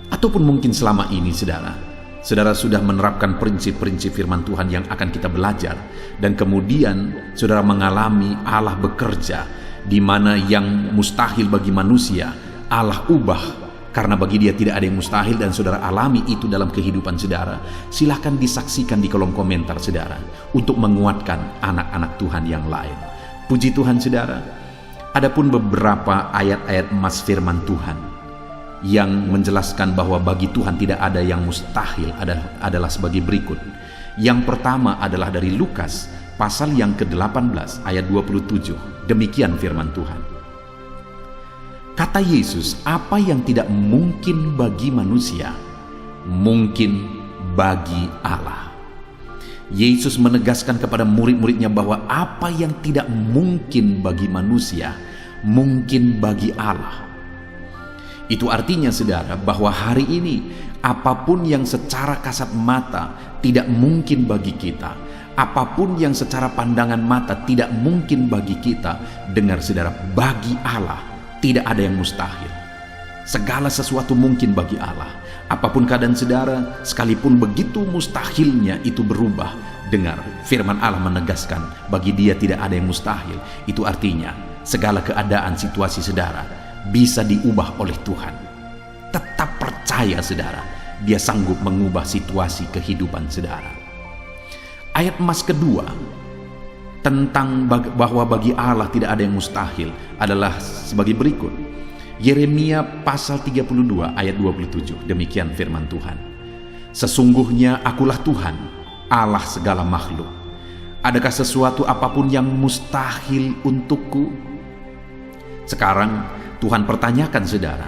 Ataupun mungkin selama ini saudara sudah menerapkan prinsip-prinsip firman Tuhan yang akan kita belajar, dan kemudian saudara mengalami Allah bekerja di mana yang mustahil bagi manusia, Allah ubah karena bagi dia tidak ada yang mustahil dan saudara alami itu dalam kehidupan saudara, silahkan disaksikan di kolom komentar saudara untuk menguatkan anak-anak Tuhan yang lain. Puji Tuhan saudara. Adapun beberapa ayat-ayat emas firman Tuhan yang menjelaskan bahwa bagi Tuhan tidak ada yang mustahil adalah sebagai berikut. Yang pertama adalah dari Lukas pasal yang ke-18 ayat 27. Demikian firman Tuhan. Kata Yesus, apa yang tidak mungkin bagi manusia, mungkin bagi Allah. Yesus menegaskan kepada murid-muridnya bahwa apa yang tidak mungkin bagi manusia, mungkin bagi Allah. Itu artinya saudara bahwa hari ini apapun yang secara kasat mata tidak mungkin bagi kita, apapun yang secara pandangan mata tidak mungkin bagi kita, dengar saudara, bagi Allah tidak ada yang mustahil. Segala sesuatu mungkin bagi Allah. Apapun keadaan saudara, sekalipun begitu mustahilnya itu berubah, dengar firman Allah menegaskan bagi dia tidak ada yang mustahil. Itu artinya segala keadaan situasi saudara bisa diubah oleh Tuhan. Tetap percaya saudara, dia sanggup mengubah situasi kehidupan saudara. Ayat emas kedua tentang bahwa bagi Allah tidak ada yang mustahil adalah sebagai berikut. Yeremia pasal 32 ayat 27. Demikian firman Tuhan. Sesungguhnya akulah Tuhan, Allah segala makhluk. Adakah sesuatu apapun yang mustahil untukku? Sekarang Tuhan pertanyakan saudara.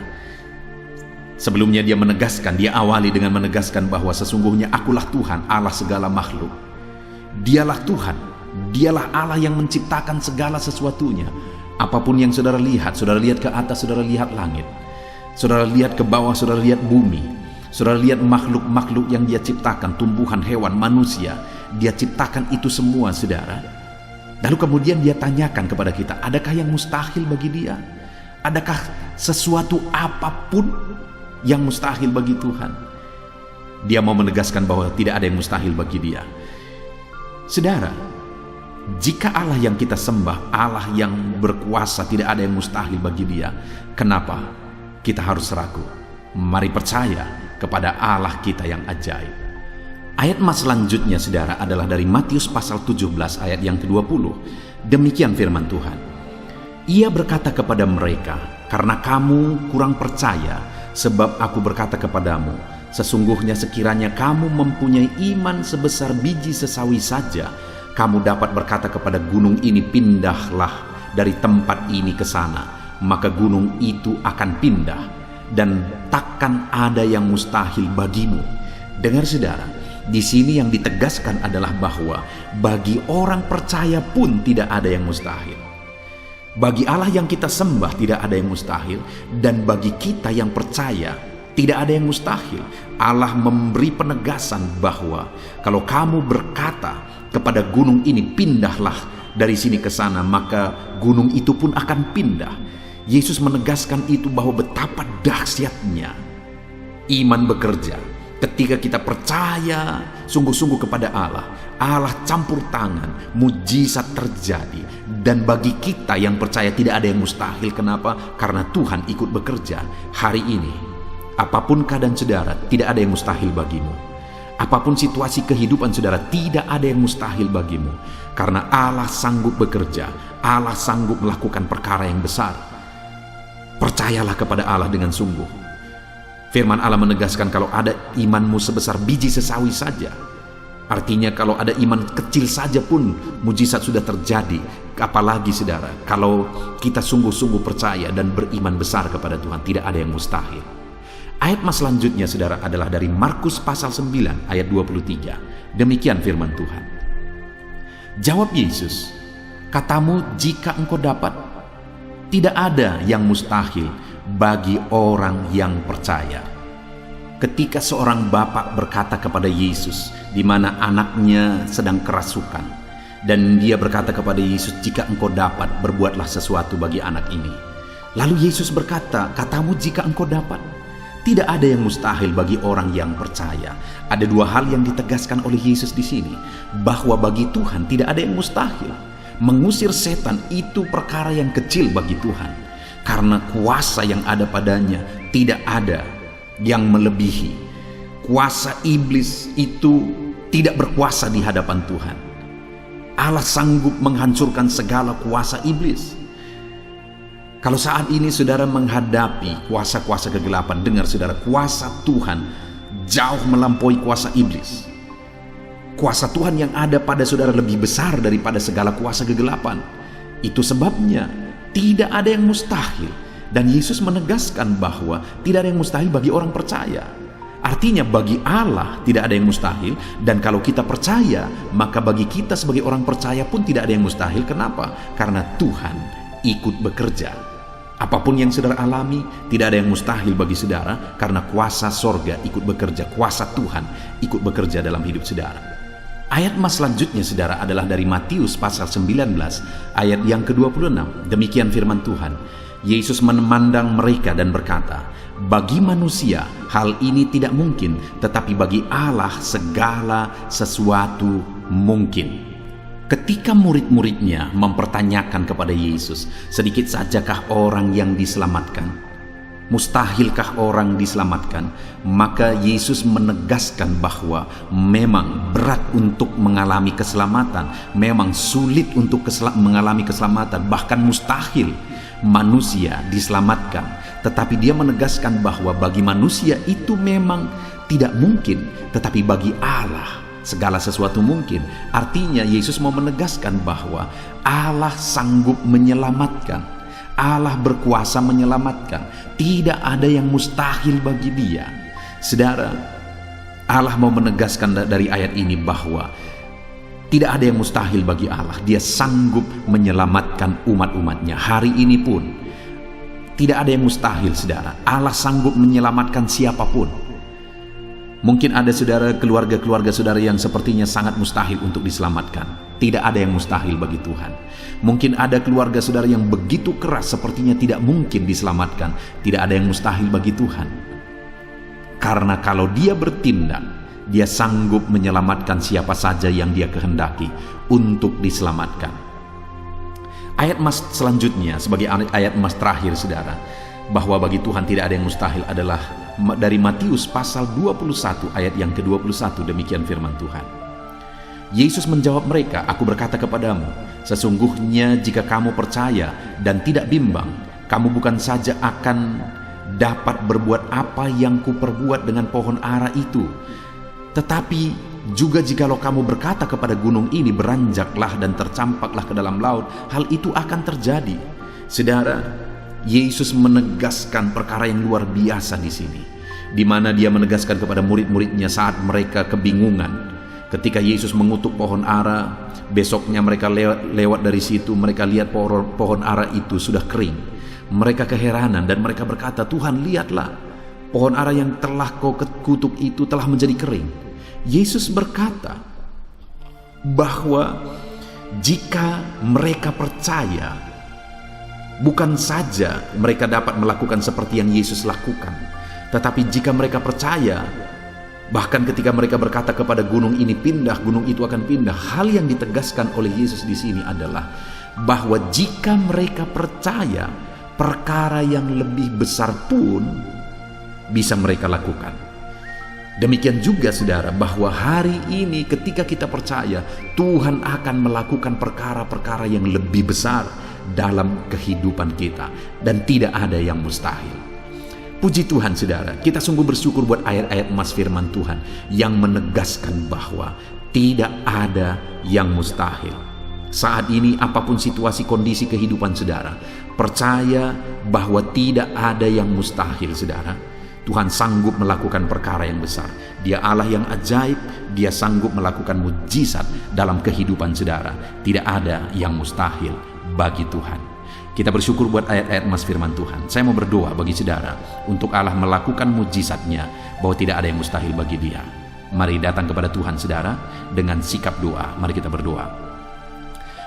Sebelumnya dia menegaskan, dia awali dengan menegaskan bahwa sesungguhnya akulah Tuhan, Allah segala makhluk. Dialah Tuhan, dialah Allah yang menciptakan segala sesuatunya. Apapun yang saudara lihat ke atas, saudara lihat langit, saudara lihat ke bawah, saudara lihat bumi, saudara lihat makhluk-makhluk yang dia ciptakan, tumbuhan, hewan, manusia, dia ciptakan itu semua saudara. Lalu kemudian dia tanyakan kepada kita, adakah yang mustahil bagi dia? Adakah sesuatu apapun yang mustahil bagi Tuhan? Dia mau menegaskan bahwa tidak ada yang mustahil bagi dia. Saudara, jika Allah yang kita sembah, Allah yang berkuasa, tidak ada yang mustahil bagi dia, kenapa kita harus ragu? Mari percaya kepada Allah kita yang ajaib. Ayat emas selanjutnya saudara adalah dari Matius pasal 17 ayat yang ke-20. Demikian firman Tuhan. Ia berkata kepada mereka, karena kamu kurang percaya, sebab aku berkata kepadamu, sesungguhnya sekiranya kamu mempunyai iman sebesar biji sesawi saja, kamu dapat berkata kepada gunung ini, pindahlah dari tempat ini ke sana, maka gunung itu akan pindah, dan takkan ada yang mustahil bagimu. Dengar saudara, di sini yang ditegaskan adalah bahwa bagi orang percaya pun tidak ada yang mustahil. Bagi Allah yang kita sembah tidak ada yang mustahil, dan bagi kita yang percaya tidak ada yang mustahil. Allah memberi penegasan bahwa kalau kamu berkata kepada gunung ini, pindahlah dari sini ke sana, maka gunung itu pun akan pindah. Yesus menegaskan itu bahwa betapa dahsyatnya iman bekerja. Ketika kita percaya sungguh-sungguh kepada Allah, Allah campur tangan, mujizat terjadi. Dan bagi kita yang percaya tidak ada yang mustahil. Kenapa? Karena Tuhan ikut bekerja. Hari ini, apapun keadaan saudara, tidak ada yang mustahil bagimu. Apapun situasi kehidupan saudara, tidak ada yang mustahil bagimu. Karena Allah sanggup bekerja, Allah sanggup melakukan perkara yang besar. Percayalah kepada Allah dengan sungguh. Firman Allah menegaskan kalau ada imanmu sebesar biji sesawi saja. Artinya kalau ada iman kecil saja pun mujizat sudah terjadi. Apalagi saudara, kalau kita sungguh-sungguh percaya dan beriman besar kepada Tuhan, tidak ada yang mustahil. Ayat mas selanjutnya saudara adalah dari Markus pasal 9 ayat 23. Demikian firman Tuhan. Jawab Yesus, katamu jika engkau dapat, tidak ada yang mustahil bagi orang yang percaya. Ketika seorang bapak berkata kepada Yesus, di mana anaknya sedang kerasukan, dan dia berkata kepada Yesus, jika engkau dapat, berbuatlah sesuatu bagi anak ini. Lalu Yesus berkata, katamu jika engkau dapat. Tidak ada yang mustahil bagi orang yang percaya. Ada dua hal yang ditegaskan oleh Yesus di sini, bahwa bagi Tuhan tidak ada yang mustahil. Mengusir setan itu perkara yang kecil bagi Tuhan. karena kuasa yang ada padanya tidak ada yang melebihi. Kuasa iblis itu tidak berkuasa di hadapan Tuhan. Allah sanggup menghancurkan segala kuasa iblis. Kalau saat ini saudara menghadapi kuasa-kuasa kegelapan, dengar saudara, kuasa Tuhan jauh melampaui kuasa iblis. Kuasa Tuhan yang ada pada saudara lebih besar daripada segala kuasa kegelapan. Itu sebabnya tidak ada yang mustahil. Dan Yesus menegaskan bahwa tidak ada yang mustahil bagi orang percaya. Artinya bagi Allah tidak ada yang mustahil. Dan kalau kita percaya, maka bagi kita sebagai orang percaya pun tidak ada yang mustahil. Kenapa? Karena Tuhan ikut bekerja. Apapun yang saudara alami, tidak ada yang mustahil bagi saudara, karena kuasa sorga ikut bekerja, kuasa Tuhan ikut bekerja dalam hidup saudara. Ayat mas selanjutnya saudara adalah dari Matius pasal 19 ayat yang ke-26. Demikian firman Tuhan. Yesus memandang mereka dan berkata, bagi manusia hal ini tidak mungkin, tetapi bagi Allah segala sesuatu mungkin. Ketika murid-muridnya mempertanyakan kepada Yesus, sedikit sajakah orang yang diselamatkan? Mustahilkah orang diselamatkan? Maka Yesus menegaskan bahwa memang berat untuk mengalami keselamatan, memang sulit untuk mengalami keselamatan, bahkan mustahil manusia diselamatkan. Tetapi dia menegaskan bahwa bagi manusia itu memang tidak mungkin, tetapi bagi Allah segala sesuatu mungkin. Artinya Yesus mau menegaskan bahwa Allah sanggup menyelamatkan. Allah berkuasa menyelamatkan. Tidak ada yang mustahil bagi dia. Saudara, Allah mau menegaskan dari ayat ini bahwa tidak ada yang mustahil bagi Allah. Dia sanggup menyelamatkan umat-umatnya. Hari ini pun tidak ada yang mustahil, saudara. Allah sanggup menyelamatkan siapapun. Mungkin ada saudara, keluarga-keluarga saudara yang sepertinya sangat mustahil untuk diselamatkan. Tidak ada yang mustahil bagi Tuhan. Mungkin ada keluarga saudara yang begitu keras sepertinya tidak mungkin diselamatkan. Tidak ada yang mustahil bagi Tuhan. Karena kalau dia bertindak, dia sanggup menyelamatkan siapa saja yang dia kehendaki untuk diselamatkan. Ayat mas selanjutnya sebagai ayat mas terakhir saudara, bahwa bagi Tuhan tidak ada yang mustahil adalah dari Matius pasal 21 ayat yang ke-21. Demikian firman Tuhan. Yesus menjawab mereka, aku berkata kepadamu, sesungguhnya jika kamu percaya dan tidak bimbang, kamu bukan saja akan dapat berbuat apa yang kuperbuat dengan pohon ara itu, tetapi juga jikalau kamu berkata kepada gunung ini, beranjaklah dan tercampaklah ke dalam laut, hal itu akan terjadi. Saudara, Yesus menegaskan perkara yang luar biasa di sini, di mana dia menegaskan kepada murid-muridnya saat mereka kebingungan. Ketika Yesus mengutuk pohon ara, besoknya mereka lewat dari situ, mereka lihat pohon ara itu sudah kering. Mereka keheranan dan mereka berkata, Tuhan, lihatlah, pohon ara yang telah kau kutuk itu telah menjadi kering. Yesus berkata bahwa jika mereka percaya, bukan saja mereka dapat melakukan seperti yang Yesus lakukan, tetapi jika mereka percaya, bahkan ketika mereka berkata kepada gunung ini pindah, gunung itu akan pindah. Hal yang ditegaskan oleh Yesus di sini adalah bahwa jika mereka percaya, perkara yang lebih besar pun bisa mereka lakukan. Demikian juga saudara, bahwa hari ini ketika kita percaya, Tuhan akan melakukan perkara-perkara yang lebih besar dalam kehidupan kita, dan tidak ada yang mustahil. Puji Tuhan saudara, kita sungguh bersyukur buat ayat-ayat emas firman Tuhan yang menegaskan bahwa tidak ada yang mustahil. Saat ini apapun situasi kondisi kehidupan saudara, percaya bahwa tidak ada yang mustahil saudara. Tuhan sanggup melakukan perkara yang besar. Dia Allah yang ajaib, dia sanggup melakukan mujizat dalam kehidupan saudara. Tidak ada yang mustahil bagi Tuhan. Kita bersyukur buat ayat-ayat emas firman Tuhan. Saya mau berdoa bagi saudara untuk Allah melakukan mujizatnya, bahwa tidak ada yang mustahil bagi dia. Mari datang kepada Tuhan saudara dengan sikap doa. Mari kita berdoa.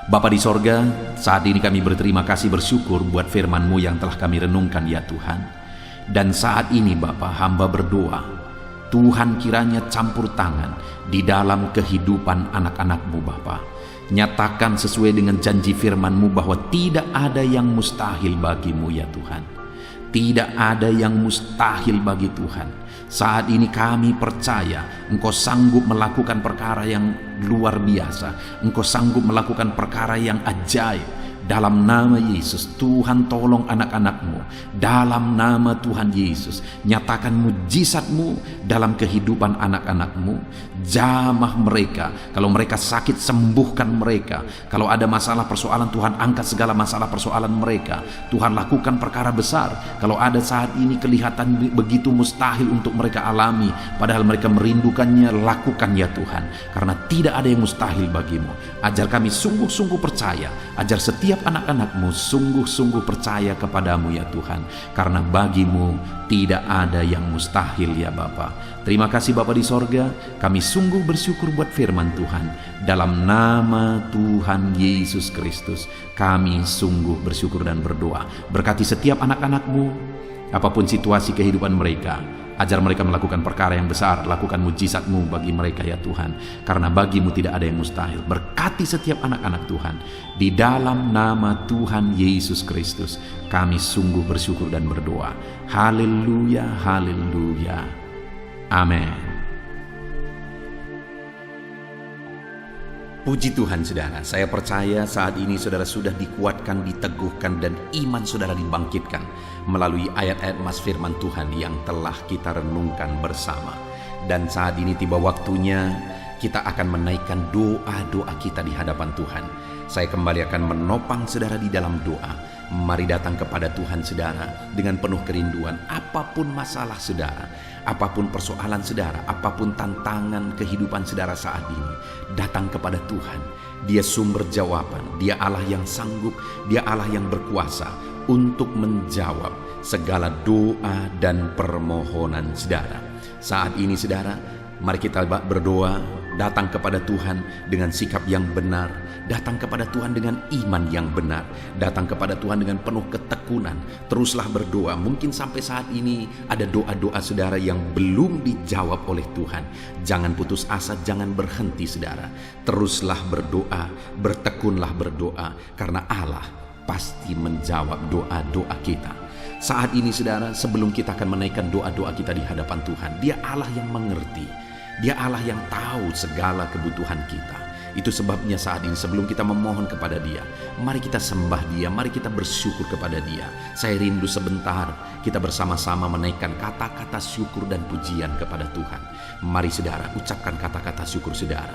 Bapa di sorga, saat ini kami berterima kasih bersyukur buat firman-Mu yang telah kami renungkan ya Tuhan. Dan saat ini Bapa, hamba berdoa, Tuhan kiranya campur tangan di dalam kehidupan anak-anak-Mu Bapa. Nyatakan sesuai dengan janji firman-Mu bahwa tidak ada yang mustahil bagi-Mu ya Tuhan. Tidak ada yang mustahil bagi Tuhan. Saat ini kami percaya Engkau sanggup melakukan perkara yang luar biasa. Engkau sanggup melakukan perkara yang ajaib. Dalam nama Yesus, Tuhan tolong anak-anak-Mu. Dalam nama Tuhan Yesus, nyatakan mujizat-Mu dalam kehidupan anak-anak-Mu. Jamah mereka. Kalau mereka sakit, sembuhkan mereka. Kalau ada masalah persoalan, Tuhan angkat segala masalah persoalan mereka. Tuhan lakukan perkara besar. Kalau ada saat ini kelihatan begitu mustahil untuk mereka alami, padahal mereka merindukannya, lakukan ya Tuhan. Karena tidak ada yang mustahil bagi-Mu. Ajar kami sungguh-sungguh percaya. Ajar setiap anak-anak-Mu sungguh-sungguh percaya kepadamu ya Tuhan. Karena bagi-Mu tidak ada yang mustahil ya Bapa. Terima kasih Bapa di sorga. Kami sungguh bersyukur buat firman Tuhan. Dalam nama Tuhan Yesus Kristus kami sungguh bersyukur dan berdoa. Berkati setiap anak-anak-Mu, apapun situasi kehidupan mereka. Ajar mereka melakukan perkara yang besar. Lakukan mujizat-Mu bagi mereka ya Tuhan. Karena bagi-Mu tidak ada yang mustahil. Berkati setiap anak-anak Tuhan. Di dalam nama Tuhan Yesus Kristus kami sungguh bersyukur dan berdoa. Haleluya, haleluya. Amin. Puji Tuhan saudara, saya percaya saat ini saudara sudah dikuatkan, diteguhkan, dan iman saudara dibangkitkan melalui ayat-ayat mas firman Tuhan yang telah kita renungkan bersama. Dan saat ini tiba waktunya kita akan menaikkan doa-doa kita di hadapan Tuhan. Saya kembali akan menopang saudara di dalam doa. Mari datang kepada Tuhan saudara dengan penuh kerinduan. Apapun masalah saudara, apapun persoalan saudara, apapun tantangan kehidupan saudara saat ini, datang kepada Tuhan. Dia sumber jawaban, Dia Allah yang sanggup, Dia Allah yang berkuasa untuk menjawab segala doa dan permohonan saudara. Saat ini saudara, mari kita berdoa, datang kepada Tuhan dengan sikap yang benar, datang kepada Tuhan dengan iman yang benar, datang kepada Tuhan dengan penuh ketekunan. Teruslah berdoa. Mungkin sampai saat ini ada doa-doa saudara yang belum dijawab oleh Tuhan. Jangan putus asa, jangan berhenti saudara. Teruslah berdoa, bertekunlah berdoa, karena Allah pasti menjawab doa-doa kita. Saat ini saudara, sebelum kita akan menaikkan doa-doa kita di hadapan Tuhan, Dia Allah yang mengerti. Dia Allah yang tahu segala kebutuhan kita. Itu sebabnya saat ini sebelum kita memohon kepada Dia, mari kita sembah Dia, mari kita bersyukur kepada Dia. Saya rindu sebentar kita bersama-sama menaikkan kata-kata syukur dan pujian kepada Tuhan. Mari saudara, ucapkan kata-kata syukur saudara.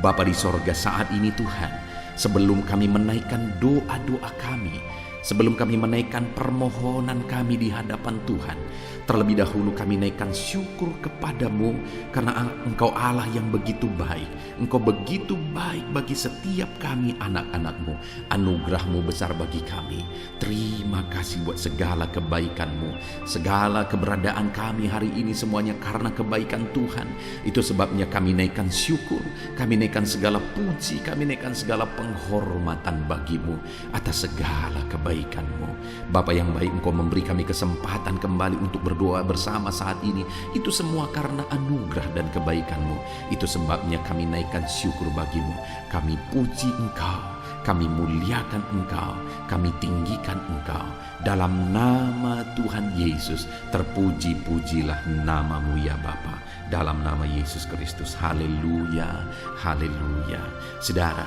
Bapa di sorga, saat ini Tuhan, sebelum kami menaikkan doa-doa kami, sebelum kami menaikkan permohonan kami di hadapan Tuhan, terlebih dahulu kami naikkan syukur kepadamu karena Engkau Allah yang begitu baik. Engkau begitu baik bagi setiap kami anak-anak-Mu. Anugerah-Mu besar bagi kami. Terima kasih buat segala kebaikan-Mu. Segala keberadaan kami hari ini semuanya karena kebaikan Tuhan. Itu sebabnya kami naikkan syukur, kami naikkan segala puji, kami naikkan segala penghormatan bagi-Mu atas segala kebaikan-Mu. Bapa yang baik, Engkau memberi kami kesempatan kembali untuk berdoa bersama saat ini. Itu semua karena anugerah dan kebaikan-Mu. Itu sebabnya kami naikkan syukur bagi-Mu. Kami puji Engkau, kami muliakan Engkau, kami tinggikan Engkau. Dalam nama Tuhan Yesus, terpuji-pujilah nama-Mu ya Bapa. Dalam nama Yesus Kristus. Haleluya, haleluya. Saudara,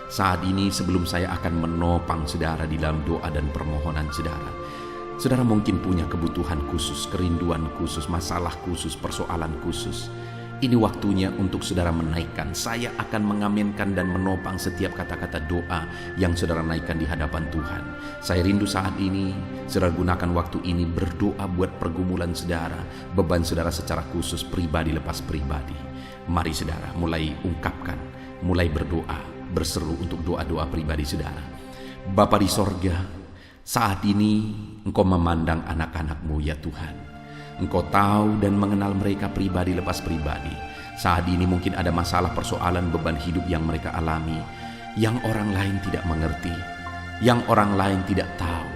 saat ini sebelum saya akan menopang saudara di dalam doa dan permohonan saudara, saudara mungkin punya kebutuhan khusus, kerinduan khusus, masalah khusus, persoalan khusus. Ini waktunya untuk saudara menaikkan. Saya akan mengaminkan dan menopang setiap kata-kata doa yang saudara naikkan di hadapan Tuhan. Saya rindu saat ini saudara gunakan waktu ini berdoa buat pergumulan saudara, beban saudara secara khusus, pribadi lepas pribadi. Mari saudara mulai ungkapkan, mulai berdoa, berseru untuk doa-doa pribadi saudara. Bapa di sorga, saat ini Engkau memandang anak-anak-Mu ya Tuhan. Engkau tahu dan mengenal mereka pribadi lepas pribadi. Saat ini mungkin ada masalah, persoalan, beban hidup yang mereka alami, yang orang lain tidak mengerti, yang orang lain tidak tahu,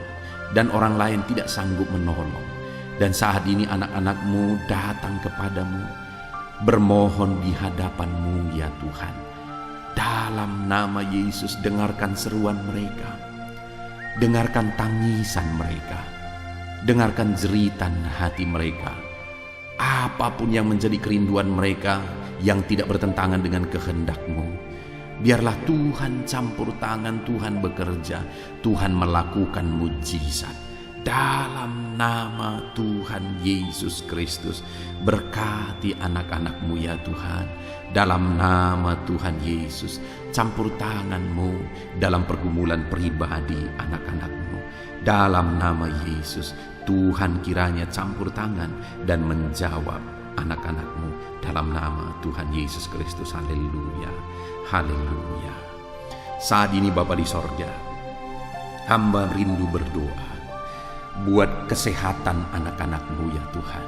dan orang lain tidak sanggup menolong. Dan saat ini anak-anak-Mu datang kepadamu, bermohon di hadapan-Mu ya Tuhan. Dalam nama Yesus, dengarkan seruan mereka, dengarkan tangisan mereka, dengarkan jeritan hati mereka. Apapun yang menjadi kerinduan mereka yang tidak bertentangan dengan kehendak-Mu, biarlah Tuhan campur tangan, Tuhan bekerja, Tuhan melakukan mujizat. Dalam nama Tuhan Yesus Kristus, berkati anak-anak-Mu ya Tuhan. Dalam nama Tuhan Yesus, campur tangan-Mu dalam pergumulan pribadi anak-anak-Mu. Dalam nama Yesus, Tuhan kiranya campur tangan dan menjawab anak-anak-Mu. Dalam nama Tuhan Yesus Kristus, haleluya, haleluya. Saat ini Bapa di sorga, hamba rindu berdoa buat kesehatan anak-anak-Mu ya Tuhan.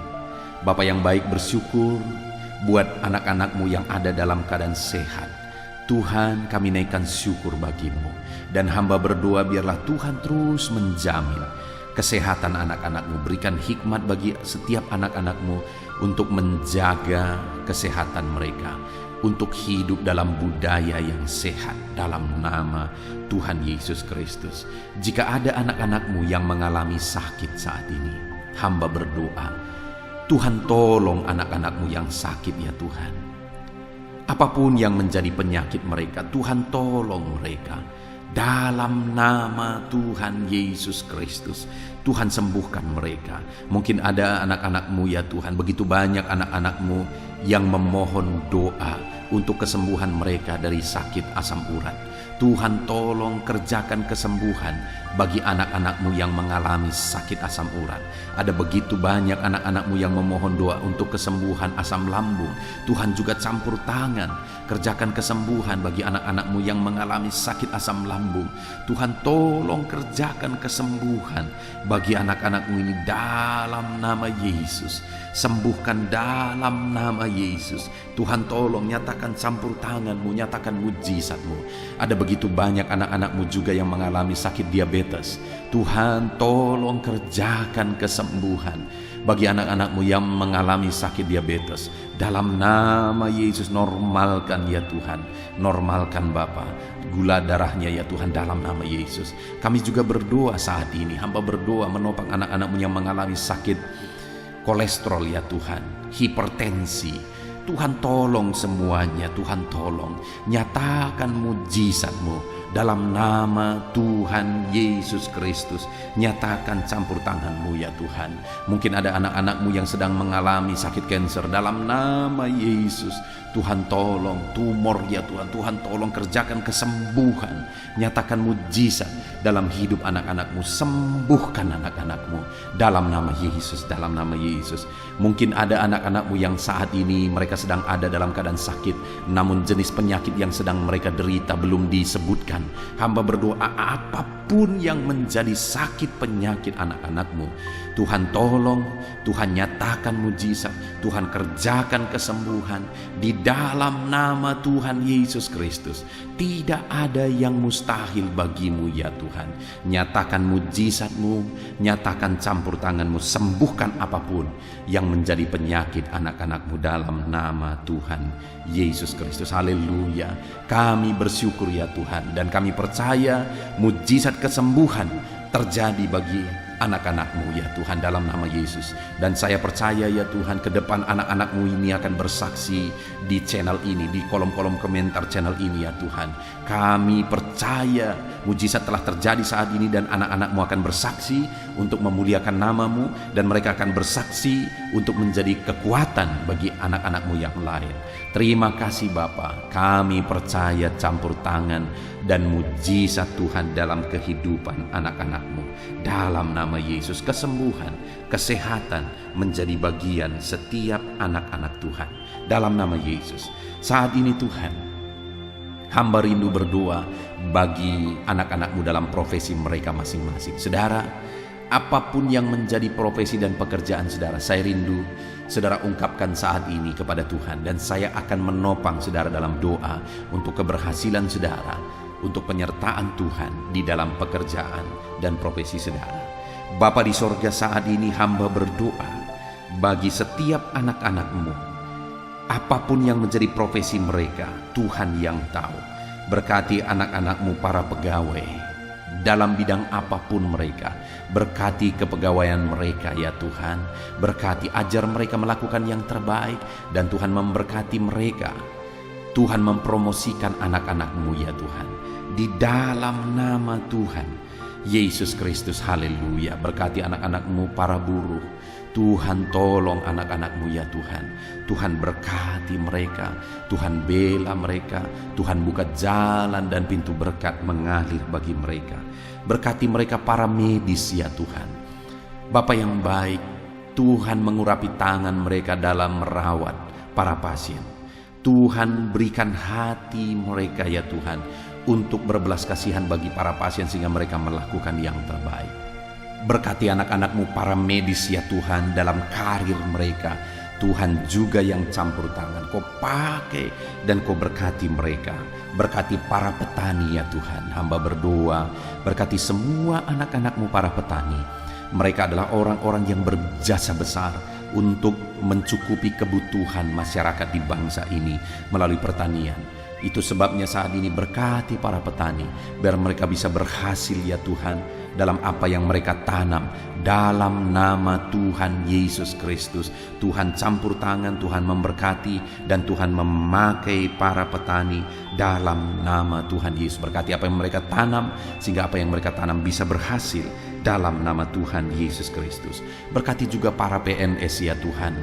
Bapa yang baik, bersyukur buat anak-anak-Mu yang ada dalam keadaan sehat. Tuhan, kami naikkan syukur bagi-Mu. Dan hamba berdoa biarlah Tuhan terus menjamin kesehatan anak-anak-Mu. Berikan hikmat bagi setiap anak-anak-Mu untuk menjaga kesehatan mereka, untuk hidup dalam budaya yang sehat dalam nama Tuhan Yesus Kristus. Jika ada anak-anak-Mu yang mengalami sakit saat ini, hamba berdoa, Tuhan tolong anak-anak-Mu yang sakit ya Tuhan. Apapun yang menjadi penyakit mereka, Tuhan tolong mereka. Dalam nama Tuhan Yesus Kristus, Tuhan sembuhkan mereka. Mungkin ada anak-anak-Mu ya Tuhan, begitu banyak anak-anak-Mu yang memohon doa untuk kesembuhan mereka dari sakit asam urat. Tuhan tolong kerjakan kesembuhan bagi anak-anak-Mu yang mengalami sakit asam urat. Ada begitu banyak anak-anak-Mu yang memohon doa untuk kesembuhan asam lambung. Tuhan juga campur tangan, kerjakan kesembuhan bagi anak-anak-Mu yang mengalami sakit asam lambung. Tuhan tolong kerjakan kesembuhan bagi anak-anak-Mu ini dalam nama Yesus. Sembuhkan dalam nama Yesus. Tuhan tolong nyatakan campur tangan-Mu, nyatakan mujizat-Mu. Ada begitu banyak anak-anak-Mu juga yang mengalami sakit diabetes. Tuhan tolong kerjakan kesembuhan bagi anak-anak-Mu yang mengalami sakit diabetes. Dalam nama Yesus, normalkan ya Tuhan, normalkan Bapa gula darahnya ya Tuhan, dalam nama Yesus. Kami juga berdoa saat ini, hamba berdoa menopang anak-anak-Mu yang mengalami sakit kolesterol ya Tuhan, hipertensi. Tuhan tolong semuanya, Tuhan tolong nyatakan mujizat-Mu dalam nama Tuhan Yesus Kristus. Nyatakan campur tangan-Mu ya Tuhan. Mungkin ada anak-anak-Mu yang sedang mengalami sakit kanker, dalam nama Yesus Tuhan tolong tumor ya Tuhan. Tuhan tolong kerjakan kesembuhan, nyatakan mujizat dalam hidup anak-anak-Mu. Sembuhkan anak-anak-Mu dalam nama Yesus, dalam nama Yesus. Mungkin ada anak-anak-Mu yang saat ini mereka sedang ada dalam keadaan sakit, namun jenis penyakit yang sedang mereka derita belum disebutkan. Hamba berdoa apapun yang menjadi sakit penyakit anak-anak-Mu, Tuhan tolong, Tuhan nyatakan mujizat, Tuhan kerjakan kesembuhan di dalam nama Tuhan Yesus Kristus. Tidak ada yang mustahil bagi-Mu ya Tuhan. Nyatakan mujizat-Mu, nyatakan campur tangan-Mu, sembuhkan apapun yang menjadi penyakit anak-anak-Mu dalam nama Tuhan Yesus Kristus. Haleluya. Kami bersyukur ya Tuhan, dan kami percaya mujizat kesembuhan terjadi bagi anak-anak-Mu ya Tuhan, dalam nama Yesus. Dan saya percaya ya Tuhan, ke depan anak-anak-Mu ini akan bersaksi di channel ini, di kolom-kolom komentar channel ini ya Tuhan. Kami percaya mujizat telah terjadi saat ini, dan anak-anak-Mu akan bersaksi untuk memuliakan nama-Mu, dan mereka akan bersaksi untuk menjadi kekuatan bagi anak-anak-Mu yang lain. Terima kasih Bapa, kami percaya campur tangan dan mujizat Tuhan dalam kehidupan anak-anak-Mu. Dalam nama Yesus, kesembuhan, kesehatan menjadi bagian setiap anak-anak Tuhan. Dalam nama Yesus. Saat ini Tuhan, hamba rindu berdoa bagi anak-anak-Mu dalam profesi mereka masing-masing. Saudara, apapun yang menjadi profesi dan pekerjaan saudara, saya rindu saudara ungkapkan saat ini kepada Tuhan, dan saya akan menopang saudara dalam doa untuk keberhasilan saudara, untuk penyertaan Tuhan di dalam pekerjaan dan profesi saudara. Bapa di sorga, saat ini hamba berdoa bagi setiap anak-anak-Mu. Apapun yang menjadi profesi mereka, Tuhan yang tahu. Berkati anak-anak-Mu para pegawai dalam bidang apapun mereka. Berkati kepegawaian mereka ya Tuhan. Berkati, ajar mereka melakukan yang terbaik. Dan Tuhan memberkati mereka. Tuhan mempromosikan anak-anak-Mu ya Tuhan. Di dalam nama Tuhan Yesus Kristus, haleluya. Berkati anak-anak-Mu para buruh. Tuhan tolong anak-anak-Mu ya Tuhan. Tuhan berkati mereka. Tuhan bela mereka. Tuhan buka jalan dan pintu berkat mengalir bagi mereka. Berkati mereka para medis ya Tuhan. Bapa yang baik, Tuhan mengurapi tangan mereka dalam merawat para pasien. Tuhan berikan hati mereka ya Tuhan untuk berbelas kasihan bagi para pasien sehingga mereka melakukan yang terbaik. Berkati anak-anak-Mu para medis ya Tuhan dalam karir mereka. Tuhan juga yang campur tangan. Kau pakai dan Kau berkati mereka. Berkati para petani ya Tuhan. Hamba berdoa berkati semua anak-anak-Mu para petani. Mereka adalah orang-orang yang berjasa besar untuk mencukupi kebutuhan masyarakat di bangsa ini melalui pertanian. Itu sebabnya saat ini berkati para petani, biar mereka bisa berhasil ya Tuhan dalam apa yang mereka tanam. Dalam nama Tuhan Yesus Kristus, Tuhan campur tangan, Tuhan memberkati, dan Tuhan memakai para petani dalam nama Tuhan Yesus. Berkati apa yang mereka tanam, sehingga apa yang mereka tanam bisa berhasil dalam nama Tuhan Yesus Kristus. Berkati juga para PNS ya Tuhan,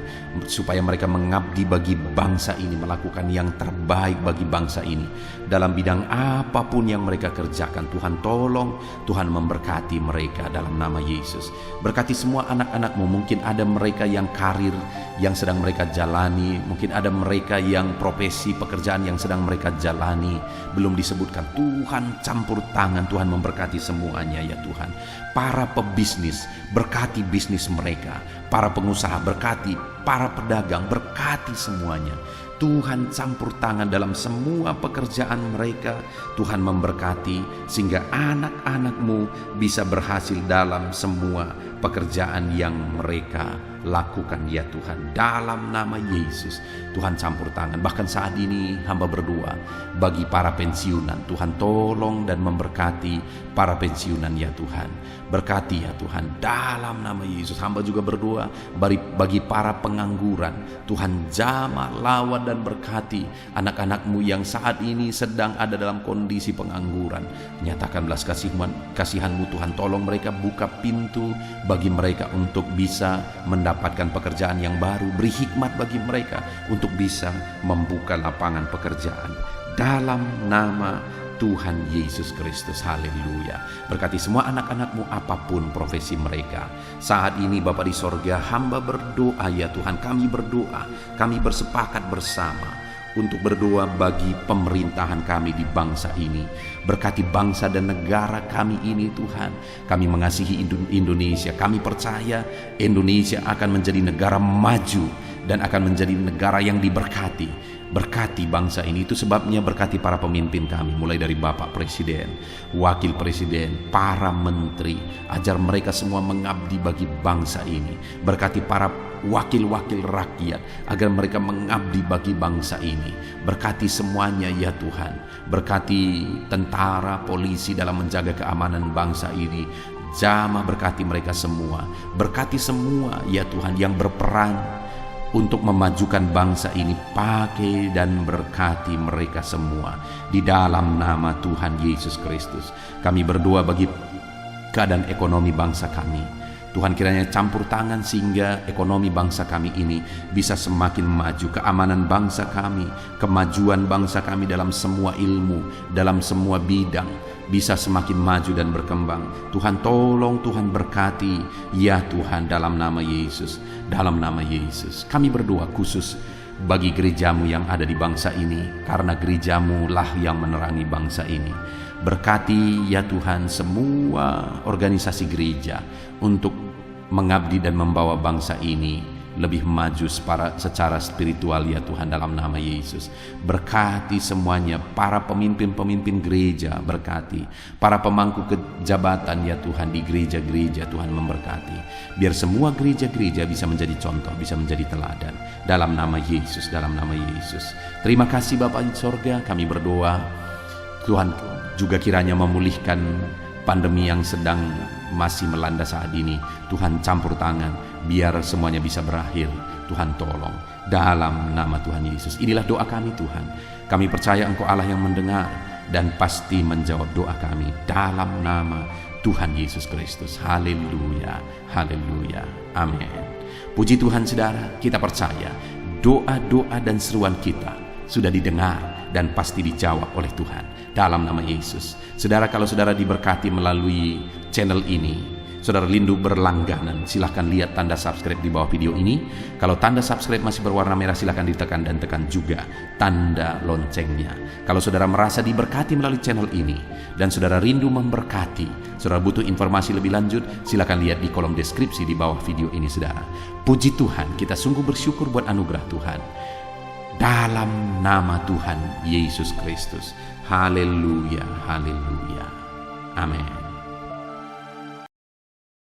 supaya mereka mengabdi bagi bangsa ini, melakukan yang terbaik bagi bangsa ini. Dalam bidang apapun yang mereka kerjakan, Tuhan tolong, Tuhan memberkati mereka dalam nama Yesus. Berkati semua anak-anak-Mu. Mungkin ada mereka yang karir yang sedang mereka jalani, mungkin ada mereka yang profesi pekerjaan yang sedang mereka jalani belum disebutkan. Tuhan campur tangan, Tuhan memberkati semuanya ya Tuhan. Para pebisnis, berkati bisnis mereka. Para pengusaha, berkati. Para pedagang, berkati semuanya. Tuhan campur tangan dalam semua pekerjaan mereka. Tuhan memberkati sehingga anak-anak-Mu bisa berhasil dalam semua pekerjaan yang mereka lakukan ya Tuhan. Dalam nama Yesus, Tuhan campur tangan. Bahkan saat ini hamba berdoa bagi para pensiunan. Tuhan tolong dan memberkati para pensiunan ya Tuhan. Berkati ya Tuhan dalam nama Yesus. Hamba juga berdoa bagi para pengangguran. Tuhan jamah, lawan dan berkati anak-anak-Mu yang saat ini sedang ada dalam kondisi pengangguran. Nyatakan belas kasihan-Mu Tuhan. Tolong mereka, buka pintu bagi mereka untuk bisa mendapatkan pekerjaan yang baru. Beri hikmat bagi mereka untuk bisa membuka lapangan pekerjaan. Dalam nama Tuhan Yesus Kristus, haleluya. Berkati semua anak-anak-Mu apapun profesi mereka. Saat ini Bapa di sorga, hamba berdoa ya Tuhan. Kami berdoa, kami bersepakat bersama untuk berdoa bagi pemerintahan kami di bangsa ini. Berkati bangsa dan negara kami ini Tuhan. Kami mengasihi Indonesia. Kami percaya Indonesia akan menjadi negara maju dan akan menjadi negara yang diberkati. Berkati bangsa ini. Itu sebabnya berkati para pemimpin kami, mulai dari Bapak Presiden, Wakil Presiden, para menteri. Ajar mereka semua mengabdi bagi bangsa ini. Berkati para wakil-wakil rakyat agar mereka mengabdi bagi bangsa ini. Berkati semuanya ya Tuhan. Berkati tentara, polisi dalam menjaga keamanan bangsa ini. Jamah, berkati mereka semua. Berkati semua ya Tuhan yang berperan untuk memajukan bangsa ini. Pakai dan berkati mereka semua di dalam nama Tuhan Yesus Kristus. Kami berdoa bagi keadaan ekonomi bangsa kami. Tuhan kiranya campur tangan sehingga ekonomi bangsa kami ini bisa semakin maju. Keamanan bangsa kami, kemajuan bangsa kami dalam semua ilmu, dalam semua bidang bisa semakin maju dan berkembang. Tuhan tolong, Tuhan berkati ya Tuhan dalam nama Yesus. Dalam nama Yesus kami berdoa khusus bagi gerejamu yang ada di bangsa ini, karena gerejamu lah yang menerangi bangsa ini. Berkati ya Tuhan semua organisasi gereja untuk mengabdi dan membawa bangsa ini lebih maju secara spiritual ya Tuhan, dalam nama Yesus. Berkati semuanya, para pemimpin-pemimpin gereja berkati, para pemangku kejabatan ya Tuhan di gereja-gereja, Tuhan memberkati. Biar semua gereja-gereja bisa menjadi contoh, bisa menjadi teladan, dalam nama Yesus, dalam nama Yesus. Terima kasih Bapa di sorga, kami berdoa Tuhan juga kiranya memulihkan pandemi yang sedang masih melanda saat ini. Tuhan campur tangan, biar semuanya bisa berakhir. Tuhan tolong, dalam nama Tuhan Yesus. Inilah doa kami Tuhan. Kami percaya Engkau Allah yang mendengar dan pasti menjawab doa kami, dalam nama Tuhan Yesus Kristus. Haleluya, haleluya, amin. Puji Tuhan saudara, kita percaya doa-doa dan seruan kita sudah didengar dan pasti dijawab oleh Tuhan, dalam nama Yesus. Saudara, kalau saudara diberkati melalui channel ini, saudara rindu berlangganan, silahkan lihat tanda subscribe di bawah video ini. Kalau tanda subscribe masih berwarna merah, silahkan ditekan dan tekan juga tanda loncengnya. Kalau saudara merasa diberkati melalui channel ini dan saudara rindu memberkati, saudara butuh informasi lebih lanjut, silahkan lihat di kolom deskripsi di bawah video ini saudara. Puji Tuhan, kita sungguh bersyukur buat anugerah Tuhan, dalam nama Tuhan Yesus Kristus. Haleluya, haleluya, amin.